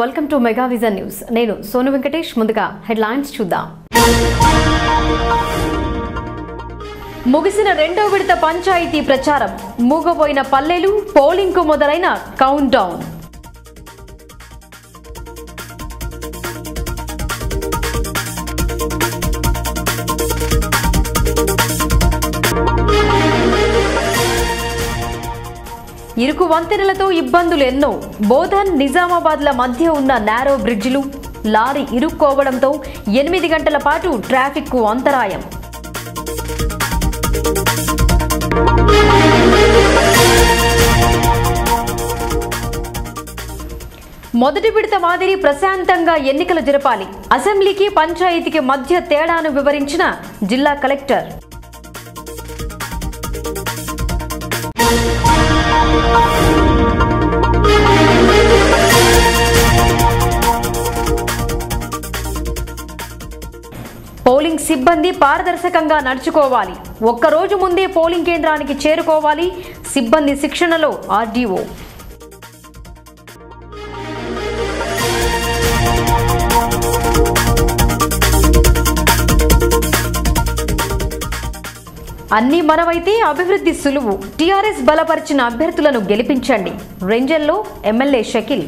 Welcome to mega vision news. నేను సోను వెంకటేష్. ముందుగా headlines చూద్దాం. ముగిసిన రెండో విడత పంచాయతీ ప్రచారం, మూగపోయిన పల్లెలు, పోలింగ్ కు మొదలైన కౌంట్ డౌన్. ఇరుకు వంతెనలతో ఇబ్బందులు ఎన్నో. బోధన్ నిజామాబాద్ల మధ్య ఉన్న నారో బ్రిడ్జిలు, లారీ ఇరుక్కోవడంతో 8 గంటల పాటు ట్రాఫిక్కు అంతరాయం. మొదటి విడత మాదిరి ప్రశాంతంగా ఎన్నికలు జరపాలి. అసెంబ్లీకి పంచాయతీకి మధ్య తేడాను వివరించిన జిల్లా కలెక్టర్. పోలింగ్ సిబ్బంది పారదర్శకంగా నడుచుకోవాలి. ఒక్కరోజు ముందే పోలింగ్ కేంద్రానికి చేరుకోవాలి. సిబ్బంది శిక్షణలో ఆర్డీఓ. అన్నీ మనవైతే అభివృద్ధి సులువు. టీఆర్ఎస్ బలపరిచిన అభ్యర్థులను గెలిపించండి. రెంజల్లో ఎమ్మెల్యే షకీల్.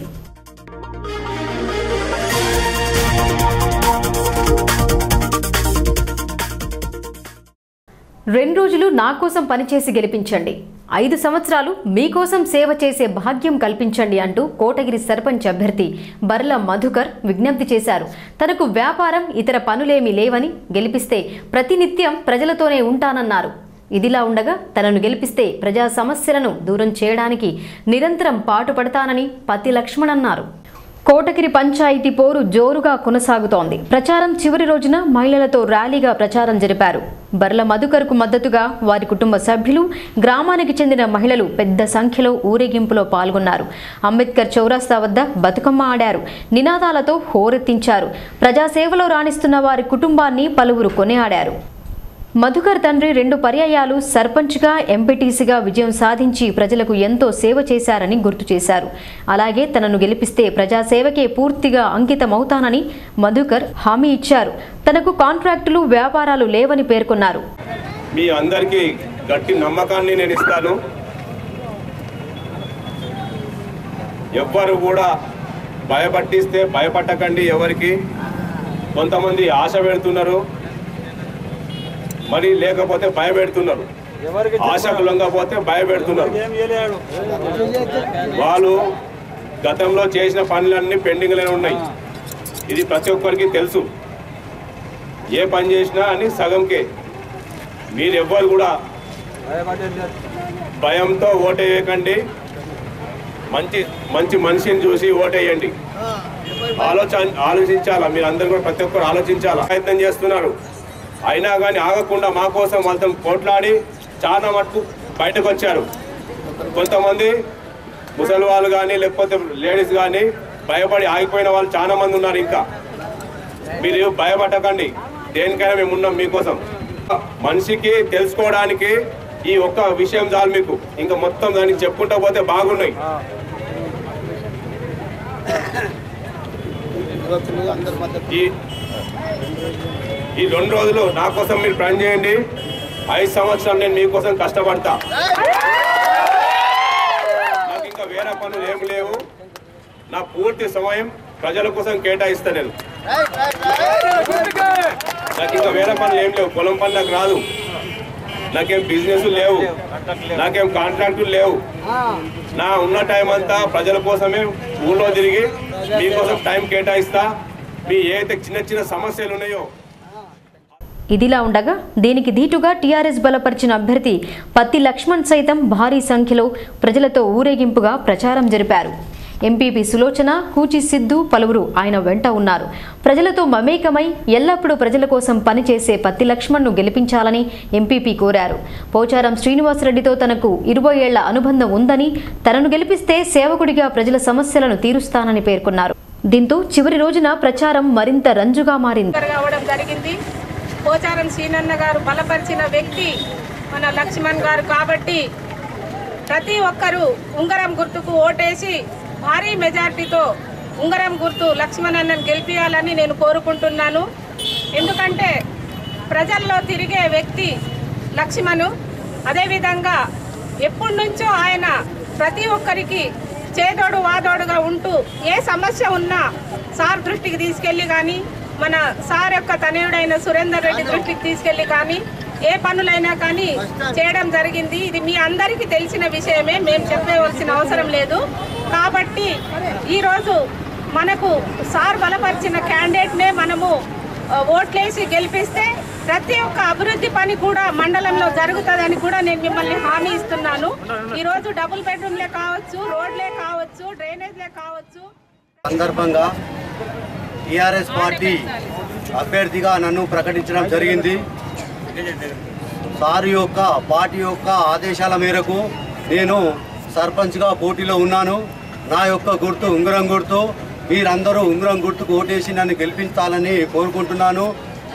రెండు రోజులు నా కోసం పనిచేసి గెలిపించండి, 5 సంవత్సరాలు మీకోసం సేవ చేసే భాగ్యం కల్పించండి అంటూ కోటగిరి సర్పంచ్ అభ్యర్థి బర్ల మధుకర్ విజ్ఞప్తి చేశారు. తనకు వ్యాపారం, ఇతర పనులేమీ లేవని, గెలిపిస్తే ప్రతినిత్యం ప్రజలతోనే ఉంటానన్నారు. ఇదిలా ఉండగా తనను గెలిపిస్తే ప్రజా సమస్యలను దూరం చేయడానికి నిరంతరం పాటుపడతానని పత్తి లక్ష్మణ్ అన్నారు. కోటగిరి పంచాయతీ పోరు జోరుగా కొనసాగుతోంది. ప్రచారం చివరి రోజున మహిళలతో ర్యాలీగా ప్రచారం జరిపారు. బర్ల మధుకర్కు మద్దతుగా వారి కుటుంబ సభ్యులు, గ్రామానికి చెందిన మహిళలు పెద్ద సంఖ్యలో ఊరేగింపులో పాల్గొన్నారు. అంబేద్కర్ చౌరస్తా వద్ద బతుకమ్మ ఆడారు. నినాదాలతో హోరెత్తించారు. ప్రజాసేవలో రాణిస్తున్న వారి కుటుంబాన్ని పలువురు కొనియాడారు. మధుకర్ తండ్రి 2 పర్యాయాలు సర్పంచ్గా, ఎంపీటీసీగా విజయం సాధించి ప్రజలకు ఎంతో సేవ చేశారని గుర్తు చేశారు. అలాగే తనను గెలిపిస్తే ప్రజాసేవకే పూర్తిగా అంకితమవుతానని మధుకర్ హామీ ఇచ్చారు. తనకు కాంట్రాక్టులు, వ్యాపారాలు లేవని పేర్కొన్నారు. మీ అందరికీ గట్టి నమ్మకాన్ని నేను ఇస్తాను. ఎవ్వరు కూడా భయపట్టిస్తే భయపట్టకండి. ఎవరికి కొంతమంది ఆశ పెడుతున్నారు, మరి లేకపోతే భయపెడుతున్నారు. ఆశకు లొంగపోతే భయపెడుతున్నారు. వాళ్ళు గతంలో చేసిన పనులన్నీ పెండింగ్లోనే ఉన్నాయి. ఇది ప్రతి ఒక్కరికి తెలుసు. ఏ పని చేసినా అని సగంకే. మీరెవ్వరు కూడా భయంతో ఓటేయకండి. మంచి మంచి మనిషిని చూసి ఓటేయండి. ఆలోచించాలా. మీరు అందరూ కూడా ప్రతి ఒక్కరు ఆలోచించాలా. ప్రయత్నం చేస్తున్నారు. అయినా కానీ ఆగకుండా మా కోసం వాళ్ళతో పోట్లాడి చాలా మటుకు బయటకు వచ్చారు. కొంతమంది ముసలి వాళ్ళు కానీ లేకపోతే లేడీస్ కానీ భయపడి ఆగిపోయిన వాళ్ళు చాలా మంది ఉన్నారు. ఇంకా మీరు భయపడకండి. దేనికైనా మేము ఉన్నాం మీకోసం. మనిషికి తెలుసుకోవడానికి ఈ ఒక్క విషయం చాలు మీకు. ఇంకా మొత్తం దానికి చెప్పుకుంటూ పోతే బాగున్నాయి. ఈ 2 రోజులు నా కోసం మీరు పని చేయండి. 5 సంవత్సరాలు నేను మీకోసం కష్టపడతా. నాకు ఇంకా వేరే పనులు ఏమి లేవు. నా పూర్తి సమయం ప్రజల కోసం కేటాయిస్తా. నేను నాకు ఇంకా వేరే పనులు ఏం లేవు. పొలం పని నాకు రాదు. నాకేం బిజినెస్ లేవు. నాకేం కాంట్రాక్టులు లేవు. నా ఉన్న టైం అంతా ప్రజల కోసమే ఊళ్ళో తిరిగి మీకోసం టైం కేటాయిస్తా. మీ ఏదైతే చిన్న చిన్న సమస్యలు ఉన్నాయో. ఇదిలా ఉండగా దీనికి ధీటుగా టీఆర్ఎస్ బలపరిచిన అభ్యర్థి పత్తి లక్ష్మణ్ సైతం భారీ సంఖ్యలో ప్రజలతో ఊరేగింపుగా ప్రచారం జరిపారు. ఎంపీపీ సులోచన, కూచి సిద్ధు పలువురు ఆయన వెంట ఉన్నారు. ప్రజలతో మమేకమై ఎల్లప్పుడూ ప్రజల కోసం పనిచేసే పత్తి లక్ష్మణ్ను గెలిపించాలని ఎంపీపీ కోరారు. పోచారం శ్రీనివాసరెడ్డితో తనకు 20 ఏళ్ల అనుబంధం ఉందని, తనను గెలిపిస్తే సేవకుడిగా ప్రజల సమస్యలను తీరుస్తానని పేర్కొన్నారు. దీంతో చివరి రోజున ప్రచారం మరింత రంజుగా మారింది. పోచారం సీనన్న గారు బలపరిచిన వ్యక్తి మన లక్ష్మణ్ గారు కాబట్టి ప్రతి ఒక్కరూ ఉంగరం గుర్తుకు ఓటేసి భారీ మెజార్టీతో ఉంగరం గుర్తు లక్ష్మణ్ అన్నను గెలిపించాలని నేను కోరుకుంటున్నాను. ఎందుకంటే ప్రజల్లో తిరిగే వ్యక్తి లక్ష్మణు. అదేవిధంగా ఎప్పటి నుంచో ఆయన ప్రతి ఒక్కరికి చేదోడు వాదోడుగా ఉంటూ ఏ సమస్య ఉన్నా సార్ దృష్టికి తీసుకెళ్ళి కానీ, మన సార్ యొక్క తనయుడైన సురేందర్ రెడ్డి దృష్టికి తీసుకెళ్ళి కానీ ఏ పనులైనా కానీ చేయడం జరిగింది. ఇది మీ అందరికీ తెలిసిన విషయమే, మేము చెప్పవలసిన అవసరం లేదు. కాబట్టి ఈరోజు మనకు సార్ బలపరిచిన క్యాండిడేట్నే మనము ఓట్లేసి గెలిపిస్తే ప్రతి ఒక్క అభివృద్ధి పని కూడా మండలంలో జరుగుతుందని కూడా నేను మిమ్మల్ని హామీ ఇస్తున్నాను. ఈరోజు డబుల్ బెడ్రూమ్లే కావచ్చు, రోడ్లే కావచ్చు, డ్రైనేజ్లే కావచ్చు. సందర్భంగా టీఆర్ఎస్ పార్టీ అభ్యర్థిగా నన్ను ప్రకటించడం జరిగింది. సార్ యొక్క పార్టీ యొక్క ఆదేశాల మేరకు నేను సర్పంచ్గా పోటీలో ఉన్నాను. నా యొక్క గుర్తు ఉంగరం గుర్తు. మీరందరూ ఉంగరం గుర్తుకు ఓటేసి నన్ను గెలిపించాలని కోరుకుంటున్నాను.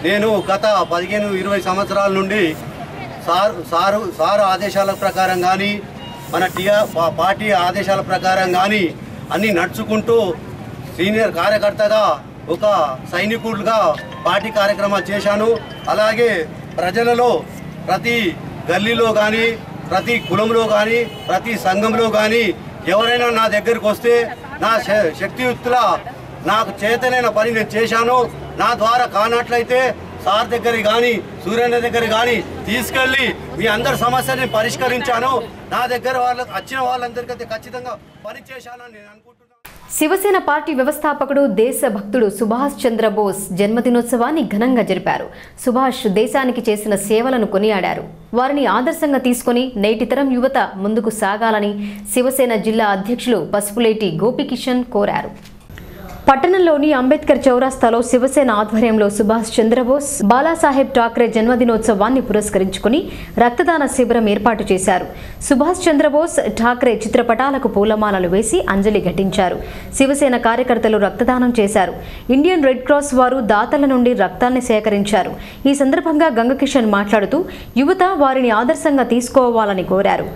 నేను గత 15-20 సంవత్సరాల నుండి సారు ఆదేశాల ప్రకారం కానీ, మన పార్టీ ఆదేశాల ప్రకారం కానీ అన్నీ నడుచుకుంటూ సీనియర్ కార్యకర్తగా, ఒక సైనికుడిగా పార్టీ కార్యక్రమాలు చేశాను. అలాగే ప్రజలలో ప్రతి గల్లీలో కానీ, ప్రతి కులంలో కానీ, ప్రతి సంఘంలో కానీ ఎవరైనా నా దగ్గరికి వస్తే నా శక్తియుక్తుల నాకు చేతనైన పని నేను చేశాను. నా ద్వారా కానట్లయితే సార్ దగ్గరికి కానీ, సూర్యన్న దగ్గర కానీ తీసుకెళ్ళి మీ అందరి సమస్యని పరిష్కరించాను. నా దగ్గర వచ్చిన వాళ్ళందరికైతే ఖచ్చితంగా పని చేశానని నేను అనుకుంటున్నాను. శివసేన పార్టీ వ్యవస్థాపకుడు దేశభక్తుడు సుభాష్ చంద్రబోస్ జన్మదినోత్సవాన్ని ఘనంగా జరిపారు. సుభాష్ దేశానికి చేసిన సేవలను కొనియాడారు. వారిని ఆదర్శంగా తీసుకుని నేటి తరం యువత ముందుకు సాగాలని శివసేన జిల్లా అధ్యక్షులు పసుపులేటి గోపికిషన్ కోరారు. పట్టణంలోని అంబేద్కర్ చౌరాస్తాలో శివసేన ఆధ్వర్యంలో సుభాష్ చంద్రబోస్ బాలాసాహెబ్ ఠాక్రే జన్మదినోత్సవాన్ని పురస్కరించుకుని రక్తదాన శిబిరం ఏర్పాటు చేశారు. సుభాష్ చంద్రబోస్ ఠాక్రే చిత్రపటాలకు పూలమాలలు వేసి అంజలి ఘటించారు. శివసేన కార్యకర్తలు రక్తదానం చేశారు. ఇండియన్ రెడ్ క్రాస్ వారు దాతల నుండి రక్తాన్ని సేకరించారు. ఈ సందర్భంగా గంగకిషన్ మాట్లాడుతూ యువత వారిని ఆదర్శంగా తీసుకోవాలని కోరారు.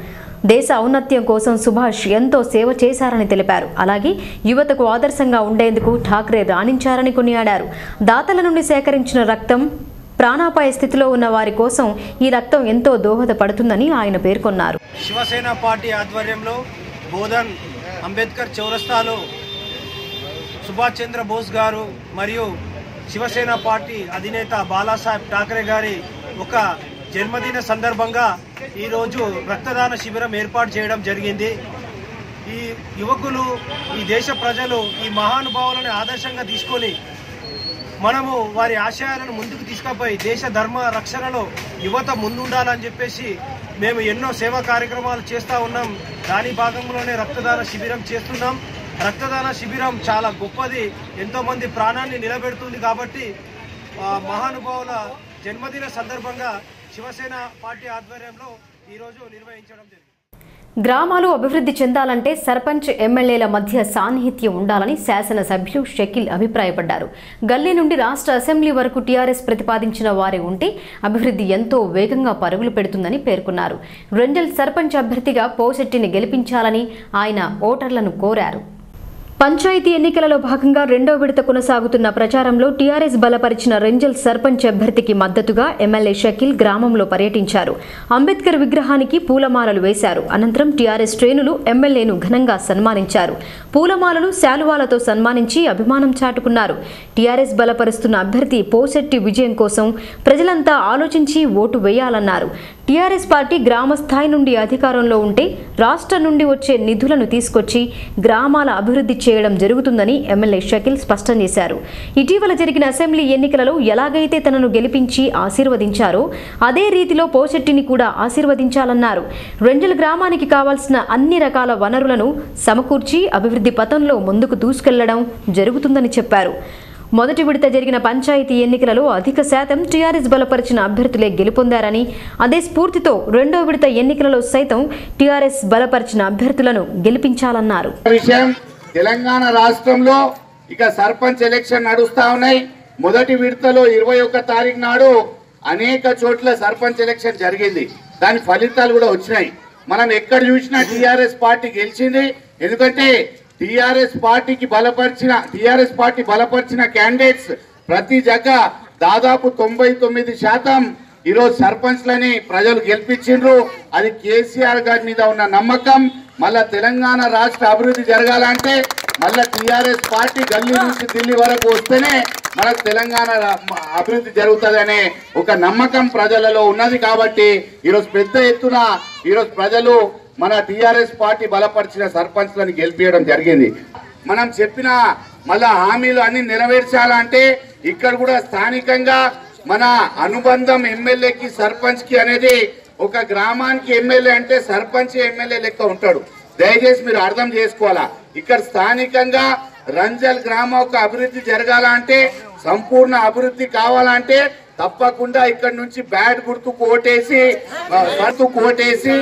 దేశ ఔన్నత్యం కోసం సుభాష్ ఎంతో సేవ చేశారని తెలిపారు. అలాగే యువతకు ఆదర్శంగా ఉండేందుకు ఠాక్రే రాణించారని కొనియాడారు. దాతల నుండి సేకరించిన రక్తం ప్రాణాపాయ స్థితిలో ఉన్న వారి కోసం ఈ రక్తం ఎంతో దోహదపడుతుందని ఆయన పేర్కొన్నారు. శివసేన పార్టీ ఆధ్వర్యంలో బోధన్ అంబేద్కర్ చౌరస్తాలో సుభాష్ చంద్రబోస్ గారు మరియు శివసేన పార్టీ అధినేత బాలాసాహెబ్ ఠాక్రే గారి ఒక జన్మదిన సందర్భంగా ఈరోజు రక్తదాన శిబిరం ఏర్పాటు చేయడం జరిగింది. ఈ యువకులు, ఈ దేశ ప్రజలు ఈ మహానుభావులను ఆదర్శంగా తీసుకొని మనము వారి ఆశయాలను ముందుకు తీసుకుపోయి దేశ ధర్మ రక్షణలో యువత ముందుండాలని చెప్పేసి మేము ఎన్నో సేవా కార్యక్రమాలు చేస్తూ ఉన్నాం. దాని భాగంలోనే రక్తదాన శిబిరం చేస్తున్నాం. రక్తదాన శిబిరం చాలా గొప్పది, ఎంతోమంది ప్రాణాన్ని నిలబెడుతుంది. కాబట్టి మహానుభావుల జన్మదిన సందర్భంగా శివసేన పార్టీ ఆధ్వర్యంలో ఈరోజు నిర్వహించడం జరిగింది. గ్రామాలు అభివృద్ధి చెందాలంటే సర్పంచ్ ఎమ్మెల్యేల మధ్య సాన్నిహిత్యం ఉండాలని శాసనసభ్యులు షకీల్ అభిప్రాయపడ్డారు. గల్లీ నుండి రాష్ట్ర అసెంబ్లీ వరకు టీఆర్ఎస్ ప్రతిపాదించిన వారే ఉంటే అభివృద్ధి ఎంతో వేగంగా పరుగులు పెడుతుందని పేర్కొన్నారు. రెంజల్ సర్పంచ్ అభ్యర్థిగా పోశెట్టిని గెలిపించాలని ఆయన ఓటర్లను కోరారు. పంచాయతీ ఎన్నికలలో భాగంగా రెండో విడత కొనసాగుతున్న ప్రచారంలో టీఆర్ఎస్ బలపరిచిన రెంజల్ సర్పంచ్ అభ్యర్థికి మద్దతుగా ఎమ్మెల్యే షకీల్ గ్రామంలో పర్యటించారు. అంబేద్కర్ విగ్రహానికి పూలమాలలు వేశారు. అనంతరం టీఆర్ఎస్ శ్రేణులు ఎమ్మెల్యేను ఘనంగా సన్మానించారు. పూలమాలలు, శాలువాలతో సన్మానించి అభిమానం చాటుకున్నారు. టీఆర్ఎస్ బలపరుస్తున్న అభ్యర్థి పోశెట్టి విజయం కోసం ప్రజలంతా ఆలోచించి ఓటు వేయాలన్నారు. టీఆర్ఎస్ పార్టీ గ్రామ స్థాయి నుండి అధికారంలో ఉంటే రాష్ట్రం నుండి వచ్చే నిధులను తీసుకొచ్చి గ్రామాల అభివృద్ధి చేయడం జరుగుతుందని ఎమ్మెల్యే షకీల్ స్పష్టం చేశారు. ఇటీవల జరిగిన అసెంబ్లీ ఎన్నికలలో ఎలాగైతే తనను గెలిపించి ఆశీర్వదించారో అదే రీతిలో పోశెట్టిని కూడా ఆశీర్వదించాలన్నారు. రెంజల్ గ్రామానికి కావాల్సిన అన్ని రకాల వనరులను సమకూర్చి అభివృద్ధి పథంలో ముందుకు దూసుకెళ్లడం జరుగుతుందని చెప్పారు. మొదటి విడత జరిగిన పంచాయతీ ఎన్నికలలో అధిక శాతం టీఆర్ఎస్ బలపరిచిన అభ్యర్థులే గెలుపొందారని, అదే స్ఫూర్తితో రెండో విడత ఎన్నికలలో సైతం టీఆర్ఎస్ బలపరిచిన అభ్యర్థులను గెలిపించాలన్నారు. తెలంగాణ రాష్ట్రంలో ఇక సర్పంచ్ ఎలక్షన్ నడుస్తా ఉన్నాయి. మొదటి విడతలో 21 తారీఖు నాడు అనేక చోట్ల సర్పంచ్ ఎలక్షన్ జరిగింది. దాని ఫలితాలు కూడా వచ్చినాయి. మనం ఎక్కడ చూసినా టీఆర్ఎస్ పార్టీ గెలిచింది. ఎందుకంటే టీఆర్ఎస్ పార్టీ బలపరిచిన క్యాండిడేట్స్ ప్రతి జగ దాదాపు 99% ఈరోజు సర్పంచ్లని ప్రజలు గెలిపించిండ్రు. అది కేసీఆర్ గారి మీద ఉన్న నమ్మకం. మళ్ళా తెలంగాణ రాష్ట్ర అభివృద్ధి జరగాలంటే మళ్ళా టీఆర్ఎస్ పార్టీ గల్లీ నుంచి ఢిల్లీ వరకు వస్తేనే మనకు తెలంగాణ అభివృద్ధి జరుగుతుందనే ఒక నమ్మకం ప్రజలలో ఉన్నది. కాబట్టి ఈరోజు పెద్ద ఎత్తున ఈరోజు ప్రజలు మన టీఆర్ఎస్ పార్టీ బలపరిచిన సర్పంచ్లను గెలిపించడం జరిగింది. మనం చెప్పిన మళ్ళా హామీలు అన్ని నెరవేర్చాలంటే ఇక్కడ కూడా స్థానికంగా మన అనుబంధం ఎమ్మెల్యేకి సర్పంచ్కి అనేది ఒక గ్రామానికి ఎమ్మెల్యే అంటే సర్పంచ్ ఎమ్మెల్యే లెక్క ఉంటాడు. దయచేసి మీరు అర్థం చేసుకోవాలా. ఇక్కడ స్థానికంగా రంజల్ గ్రామం ఒక అభివృద్ధి జరగాలంటే, సంపూర్ణ అభివృద్ధి కావాలంటే తప్పకుండా ఇక్కడ నుంచి బ్యాట్ గుర్తు కోటేసి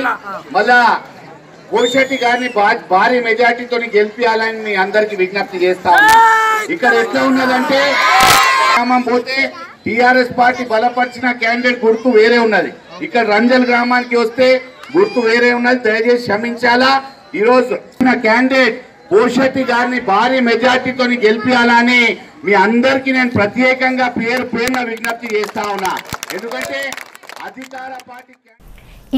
మళ్ళా కోశెట్టి గారిని భారీ మెజార్టీతో గెలిపియాలని మీ అందరికి విజ్ఞప్తి చేస్తా ఉన్నా. ఇక్కడ ఎట్లా ఉన్నదంటే గ్రామం పోతే టీఆర్ఎస్ పార్టీ బలపరిచిన క్యాండిడేట్ గుర్తు వేరే ఉన్నది. ఇక్కడ రంజల్ గ్రామానికి వస్తే గుర్తు వేరే ఉన్నది. దయచేసి క్షమించాలా. ఈరోజు క్యాండిడేట్ కోశెట్టి గారిని భారీ మెజార్టీతో గెలిపియాలని మీ అందరికీ నేను ప్రత్యేకంగా పేరున విజ్ఞప్తి చేస్తా ఉన్నా. ఎందుకంటే అధికార పార్టీ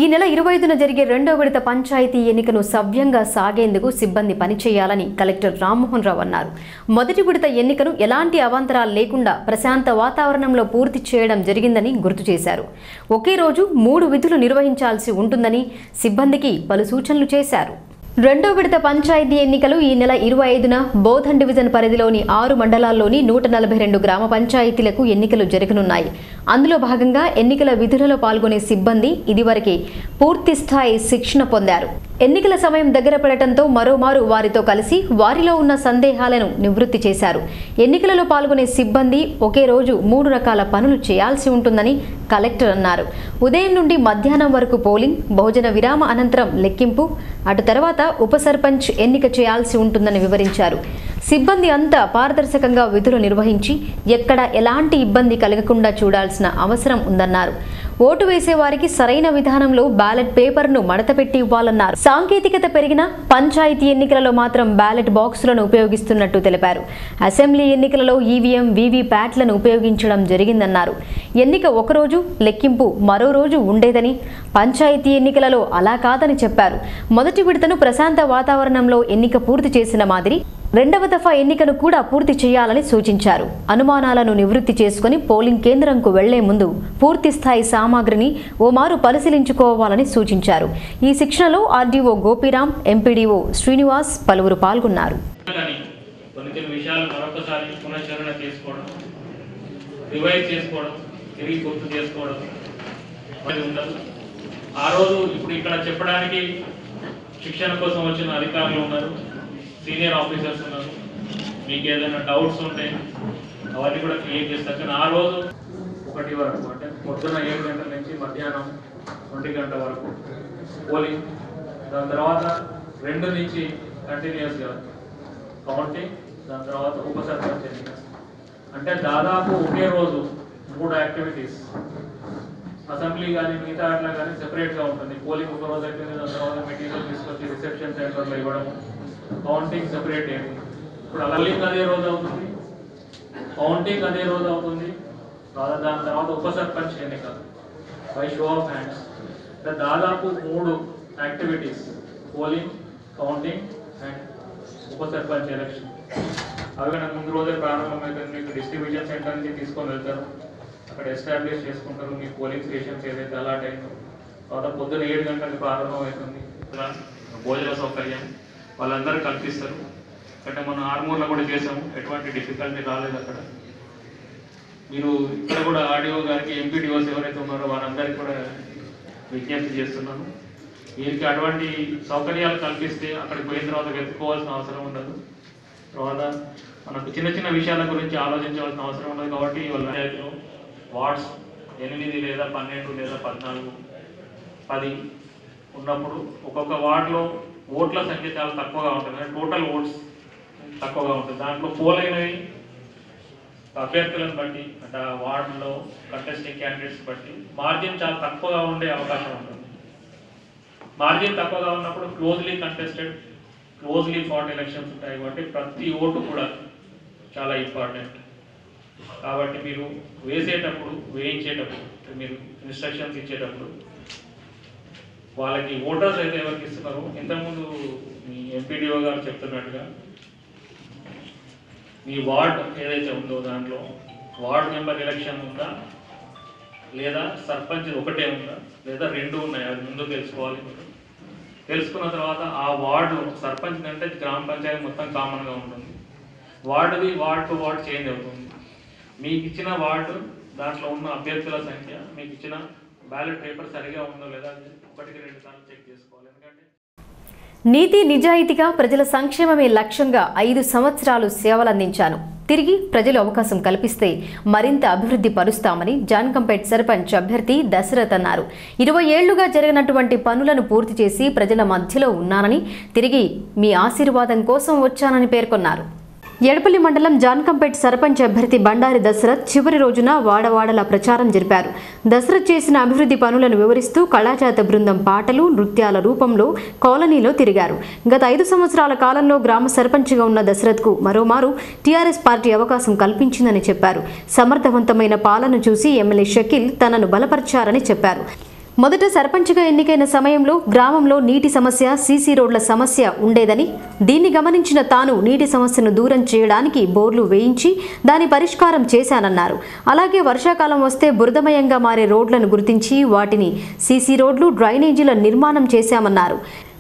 ఈ నెల 25న జరిగే 2వ విడత పంచాయతీ ఎన్నికను సవ్యంగా సాగేందుకు సిబ్బంది పనిచేయాలని కలెక్టర్ రామ్మోహన్ రావు అన్నారు. మొదటి విడత ఎన్నికను ఎలాంటి అవాంతరాలు లేకుండా ప్రశాంత వాతావరణంలో పూర్తి చేయడం జరిగిందని గుర్తు చేశారు. ఒకే రోజు 3 విధులు నిర్వహించాల్సి ఉంటుందని సిబ్బందికి పలు సూచనలు చేశారు. 2వ విడత పంచాయతీ ఎన్నికలు ఈ నెల 25న బోధన్ డివిజన్ పరిధిలోని 6 మండలాల్లోని 142 గ్రామ పంచాయతీలకు ఎన్నికలు జరగనున్నాయి. అందులో భాగంగా ఎన్నికల విధులలో పాల్గొనే సిబ్బంది ఇదివరకే పూర్తి స్థాయి శిక్షణ పొందారు. ఎన్నికల సమయం దగ్గర పడటంతో మరోమారు వారితో కలిసి వారిలో ఉన్న సందేహాలను నివృత్తి చేశారు. ఎన్నికలలో పాల్గొనే సిబ్బంది ఒకే రోజు 3 రకాల పనులు చేయాల్సి ఉంటుందని కలెక్టర్ అన్నారు. ఉదయం నుండి మధ్యాహ్నం వరకు పోలింగ్, భోజన విరామ అనంతరం లెక్కింపు, అటు తర్వాత ఉప సర్పంచ్ ఎన్నిక చేయాల్సి ఉంటుందని వివరించారు. సిబ్బంది అంతా పారదర్శకంగా విధులు నిర్వహించి ఎక్కడ ఎలాంటి ఇబ్బంది కలగకుండా చూడాల్సిన అవసరం ఉందన్నారు. ఓటు వేసే వారికి సరైన విధానంలో బ్యాలెట్ పేపర్ను మడతపెట్టి ఇవ్వాలన్నారు. సాంకేతికత పెరిగిన పంచాయతీ ఎన్నికలలో మాత్రం బ్యాలెట్ బాక్సులను ఉపయోగిస్తున్నట్టు తెలిపారు. అసెంబ్లీ ఎన్నికలలో ఈవీఎం, వీవీప్యాట్లను ఉపయోగించడం జరిగిందన్నారు. ఎన్నిక ఒకరోజు, లెక్కింపు మరో రోజు ఉండేదని, పంచాయతీ ఎన్నికలలో అలా కాదని చెప్పారు. మొదటి విడతను ప్రశాంత వాతావరణంలో ఎన్నిక పూర్తి చేసిన మాదిరి 2వ దఫా ఎన్నికను కూడా పూర్తి చేయాలని సూచించారు. అనుమానాలను నివృత్తి చేసుకుని పోలింగ్ కేంద్రంకు వెళ్లే ముందు పూర్తి స్థాయి సామాగ్రిని ఓమారు పరిశీలించుకోవాలని సూచించారు. ఈ శిక్షణలో ఆర్డీఓ గోపీరాం, ఎంపీడీఓ శ్రీనివాస్ పలువురు పాల్గొన్నారు. శిక్షణ కోసం వచ్చిన అధికారులు ఉన్నారు, సీనియర్ ఆఫీసర్స్ ఉన్నారు. మీకు ఏదైనా డౌట్స్ ఉంటే అవన్నీ కూడా క్లియర్ చేస్తారు. కానీ ఆ రోజు 1 వరకు అంటే పొద్దున్న 7 గంటల నుంచి మధ్యాహ్నం 1 గంట వరకు పోలింగ్, దాని తర్వాత 2 నుంచి కంటిన్యూస్గా కౌంటింగ్, దాని తర్వాత ఉప సర్పంచ్ ఎన్నిక. అంటే దాదాపు ఒకే రోజు 3 యాక్టివిటీస్. అసెంబ్లీ కానీ మిగతా అట్లా కానీ సెపరేట్గా ఉంటుంది. పోలింగ్ ఒక రోజు అయిపోయింది, దాని తర్వాత మెటీరియల్ తీసుకొచ్చి రిసెప్షన్ సెంటర్లో ఇవ్వడము, కౌంటింగ్ సెపరేట్ అయ్యింది. ఇప్పుడు పోలింగ్ అదే రోజు అవుతుంది, కౌంటింగ్ అదే రోజు అవుతుంది, దాని తర్వాత ఉప సర్పంచ్ ఎన్నిక బై షో ఆఫ్ హ్యాండ్స్. దాదాపు 3 యాక్టివిటీస్: పోలింగ్, కౌంటింగ్ అండ్ ఉప సర్పంచ్ ఎలక్షన్. అవి కనుక ముందు రోజే ప్రారంభమవుతుంది. మీకు డిస్ట్రిబ్యూషన్ సెంటర్ నుంచి తీసుకొని వెళ్తారు, అక్కడ ఎస్టాబ్లిష్ చేసుకుంటారు మీ పోలింగ్ స్టేషన్స్ ఏదైతే అలాట్ అయిందో. తర్వాత పొద్దున్న 7 గంటలకు ప్రారంభం అవుతుంది. భోజన సౌకర్యం వాళ్ళందరూ కల్పిస్తారు. అంటే మనం ఆర్మూర్లో కూడా చేసాము, ఎటువంటి డిఫికల్టీ రాలేదు అక్కడ. మీరు ఇక్కడ కూడా ఆర్డీఓ గారికి, ఎంపీడీఓస్ ఎవరైతే ఉన్నారో వారందరికీ కూడా విజ్ఞప్తి చేస్తున్నాను. వీరికి అటువంటి సౌకర్యాలు కల్పిస్తే అక్కడికి పోయిన తర్వాత వెతుక్కోవాల్సిన అవసరం ఉండదు. తర్వాత మనకు చిన్న చిన్న విషయాల గురించి ఆలోచించవలసిన అవసరం ఉండదు. కాబట్టి వాళ్ళ వార్డ్స్ 8 లేదా 12 లేదా 14, 10 ఉన్నప్పుడు ఒక్కొక్క వార్డులో ఓట్ల సంఖ్య చాలా తక్కువగా ఉంటుంది. టోటల్ ఓట్స్ తక్కువగా ఉంటుంది. దాంట్లో పోలైనవి అభ్యర్థులను బట్టి, అంటే వార్డులో కంటెస్టింగ్ క్యాండిడేట్స్ బట్టి మార్జిన్ చాలా తక్కువగా ఉండే అవకాశం ఉంటుంది. మార్జిన్ తక్కువగా ఉన్నప్పుడు closely contested closely fought elections ఉంటాయి కాబట్టి ప్రతి ఓటు కూడా చాలా ఇంపార్టెంట్. కాబట్టి మీరు వేసేటప్పుడు, వేయించేటప్పుడు, మీరు ఇన్స్ట్రక్షన్స్ ఇచ్చేటప్పుడు వాళ్ళకి ఓటర్స్ అయితే ఎవరికి ఇస్తున్నారో, ఇంతకుముందు మీ ఎంపీడీఓ గారు చెప్తున్నట్టుగా మీ వార్డ్ ఏదైతే ఉందో దాంట్లో వార్డ్ మెంబర్ ఎలక్షన్ ఉందా, లేదా సర్పంచ్ ఒకటే ఉందా, లేదా రెండు ఉన్నాయి, అది ముందు తెలుసుకోవాలి. తెలుసుకున్న తర్వాత ఆ వార్డు సర్పంచ్ కంటే గ్రామ పంచాయతీ మొత్తం కామన్గా ఉంటుంది. వార్డుది వార్డ్ టు వార్డ్ చేంజ్ అవుతుంది. మీకు ఇచ్చిన వార్డు దాంట్లో ఉన్న అభ్యర్థుల సంఖ్య, మీకు ఇచ్చిన బ్యాలెట్ పేపర్ సరిగా ఉందో లేదా 1-2 సార్లు చెక్ చేసుకోవాలి. ఎందుకంటే నీతి నిజాయితీగా ప్రజల సంక్షేమమే లక్ష్యంగా 5 సంవత్సరాలు సేవలందించాను. తిరిగి ప్రజలు అవకాశం కల్పిస్తే మరింత అభివృద్ధి పరుస్తామని జాన్కంపేట్ సర్పంచ్ అభ్యర్థి దశరథ్ అన్నారు. 20 ఏళ్లుగా జరిగినటువంటి పనులను పూర్తి చేసి ప్రజల మధ్యలో ఉన్నానని, తిరిగి మీ ఆశీర్వాదం కోసం వచ్చానని పేర్కొన్నారు. ఎడపల్లి మండలం జాన్కంపేట్ సర్పంచ్ అభ్యర్థి బండారి దశరథ్ చివరి రోజున వాడవాడల ప్రచారం జరిపారు. దశరథ్ చేసిన అభివృద్ధి పనులను వివరిస్తూ కళాజాత బృందం పాటలు, నృత్యాల రూపంలో కాలనీలో తిరిగారు. గత 5 సంవత్సరాల కాలంలో గ్రామ సర్పంచ్గా ఉన్న దశరథ్కు మరోమారు టీఆర్ఎస్ పార్టీ అవకాశం కల్పించిందని చెప్పారు. సమర్థవంతమైన పాలన చూసి ఎమ్మెల్యే షకీల్ తనను బలపరిచారని చెప్పారు. మొదట సర్పంచ్గా ఎన్నికైన సమయంలో గ్రామంలో నీటి సమస్య, సీసీ రోడ్ల సమస్య ఉండేదని, దీన్ని గమనించిన తాను నీటి సమస్యను దూరం చేయడానికి బోర్లు వేయించి దాని పరిష్కారం చేశానన్నారు. అలాగే వర్షాకాలం వస్తే బురదమయంగా మారే రోడ్లను గుర్తించి వాటిని సీసీ రోడ్లు, డ్రైనేజీల నిర్మాణం చేశామన్నారు.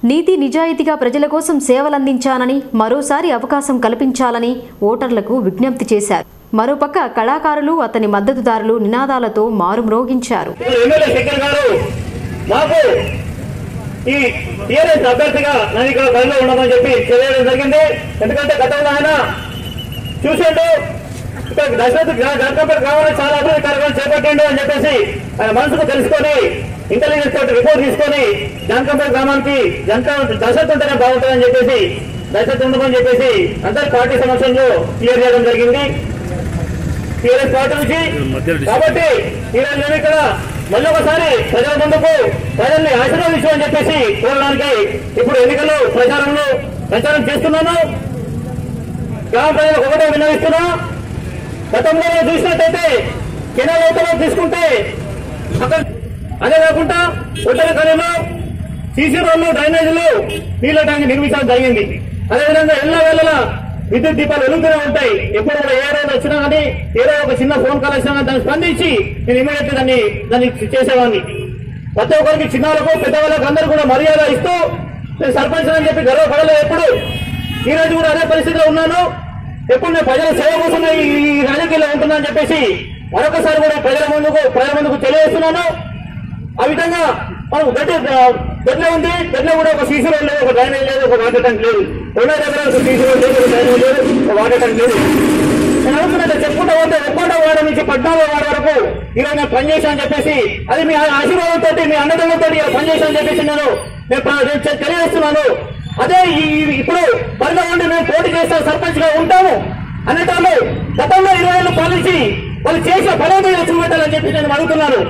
నీతి నిజాయితీగా ప్రజల కోసం సేవలందించానని, మరోసారి అవకాశం కల్పించాలని ఓటర్లకు విజ్ఞప్తి చేశారు. మరోపక్క కళాకారులు, అతని మద్దతుదారులు నినాదాలతో మారుమ్రోగించారు. ఎమ్మెల్యే శంకర్ గారు మాకు ఈ టీఆర్ఎస్ అభ్యర్థిగా నన్ను ఇక్కడ బరిలో ఉండమని చెప్పి తెలియడం జరిగింది. ఎందుకంటే గతంలో ఆయన చూసిండు, ఇక్కడ దశరథ్ జాన్కంపేట్ గ్రామంలో చాలా అభివృద్ధి కార్యక్రమాలు చేపట్టిండు అని చెప్పేసి ఆయన మనసుకు తెలుసుకొని ఇంటెలిజెన్స్ తోటి రిపోర్ట్ తీసుకొని జాన్కంపేట్ గ్రామానికి దశరథ్ ఉంటేనే బాగుంటుందని చెప్పేసి దశరథ్ ఉండమని చెప్పేసి అందరి పార్టీ సమక్షంలో క్లియర్ చేయడం జరిగింది టీఆర్ఎస్ పార్టీ నుంచి. కాబట్టి ఈరోజు నేను ఇక్కడ మళ్ళీ ఒకసారి ప్రజల ముందుకు ప్రజల్ని ఆశీర్వదించమని చెప్పేసి కోరడానికి ఇప్పుడు ఎన్నికల్లో ప్రచారం చేస్తున్నాను. గ్రామ ప్రజలకు ఒకటే విన్నవిస్తున్నా, గతంలో చూసినట్టయితే కెనాల్ అవతల తీసుకుంటే అక్కడ అదే కాకుండా ఒంటరి కాలంలో సీసీ రోడ్లు, డ్రైనేజీలు, నీళ్ల ట్యాంక్ నిర్మించడం జరిగింది. అదేవిధంగా ఎల్ల వేళల విద్యుత్ దీపాలు వెలుగుతూనే ఉంటాయి. ఎప్పుడు కూడా ఏ రోజు వచ్చినా కానీ, ఏదో ఒక చిన్న ఫోన్ కాల్ వచ్చినా కానీ దాన్ని స్పందించి నేను ఇమీడియట్ దాన్ని చేసేవాడిని. ప్రతి ఒక్కరికి, చిన్నలకు పెద్దవాళ్ళకు అందరూ కూడా మర్యాద ఇస్తూ నేను సర్పంచ్ అని చెప్పి గర్వపడలేదు ఎప్పుడు. ఈ రోజు కూడా అదే పరిస్థితిలో ఉన్నాను. ఎప్పుడు నేను ప్రజల సేవ కోసం ఈ రాజకీయాల్లో ఉంటుందని చెప్పేసి మరొకసారి కూడా ప్రజల ముందుకు తెలియజేస్తున్నాను. ఆ విధంగా మనం గడ్డ ఉంది, గడ్డ కూడా ఒక సీసీ రోడ్ లేదు, ఒక డ్రైనేజ్ లేదు, ఒక వాటర్ ట్యాంక్ లేదు. రెండో దగ్గర ఒక సీసీ రోడ్ లేదు, ఒక డ్రైనేజ్ లేదు, ఒక వాటర్ ట్యాంక్ లేదు. నేను అనుకున్నట్టు చెప్పుకుంటా పోతే 1వ వార్డు నుంచి 14వ వార్డు వరకు ఈరోజు నేను పనిచేశాను చెప్పేసి, అది మీ ఆశీర్వాదంతో, మీ అన్నదమ్ములతో పనిచేశాను చెప్పేసి నేను తెలియజేస్తున్నాను. అదే ఇప్పుడు బరిలో ఉండి మేము పోటీ చేస్తాం, సర్పంచ్ గా ఉంటాము అనేటాళ్ళు గతంలో 20 ఏళ్ళు పాలించి వాళ్ళు చేసిన పనులు చూపెట్టాలని చెప్పి నేను అడుగుతున్నాను.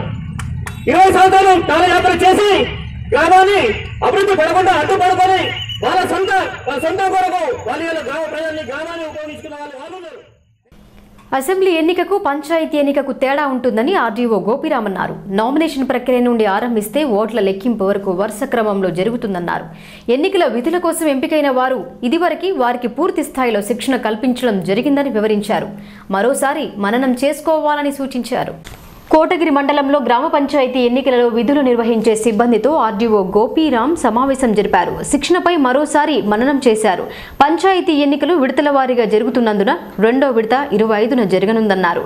20 సంవత్సరాలు పాదయాత్ర చేసి గ్రామాన్ని అభివృద్ధి పడకుండా అడ్డుపడుకొని వాళ్ళ సొంత కొరకు వాళ్ళ గ్రామ ప్రజల్ని గ్రామాన్ని ఉపయోగించుకున్న వాళ్ళు ఉన్నారు. అసెంబ్లీ ఎన్నికకు పంచాయతీ ఎన్నికకు తేడా ఉంటుందని ఆర్డీఓ గోపిరామ్ అన్నారు. నామినేషన్ ప్రక్రియ నుండి ఆరంభిస్తే ఓట్ల లెక్కింపు వరకు వరుస క్రమంలో జరుగుతుందన్నారు. ఎన్నికల విధుల కోసం ఎంపికైన వారు ఇదివరకు వారికి పూర్తి స్థాయిలో శిక్షణ కల్పించడం జరిగిందని వివరించారు. మరోసారి మననం చేసుకోవాలని సూచించారు. కోటగిరి మండలంలో గ్రామ పంచాయతీ ఎన్నికలలో విధులు నిర్వహించే సిబ్బందితో ఆర్డీఓ గోపీరామ్ సమావేశం జరిపారు. శిక్షణపై మరోసారి మననం చేశారు. పంచాయతీ ఎన్నికలు విడతల వారీగా జరుగుతున్నందున 2వ విడత 25న జరగనుందన్నారు.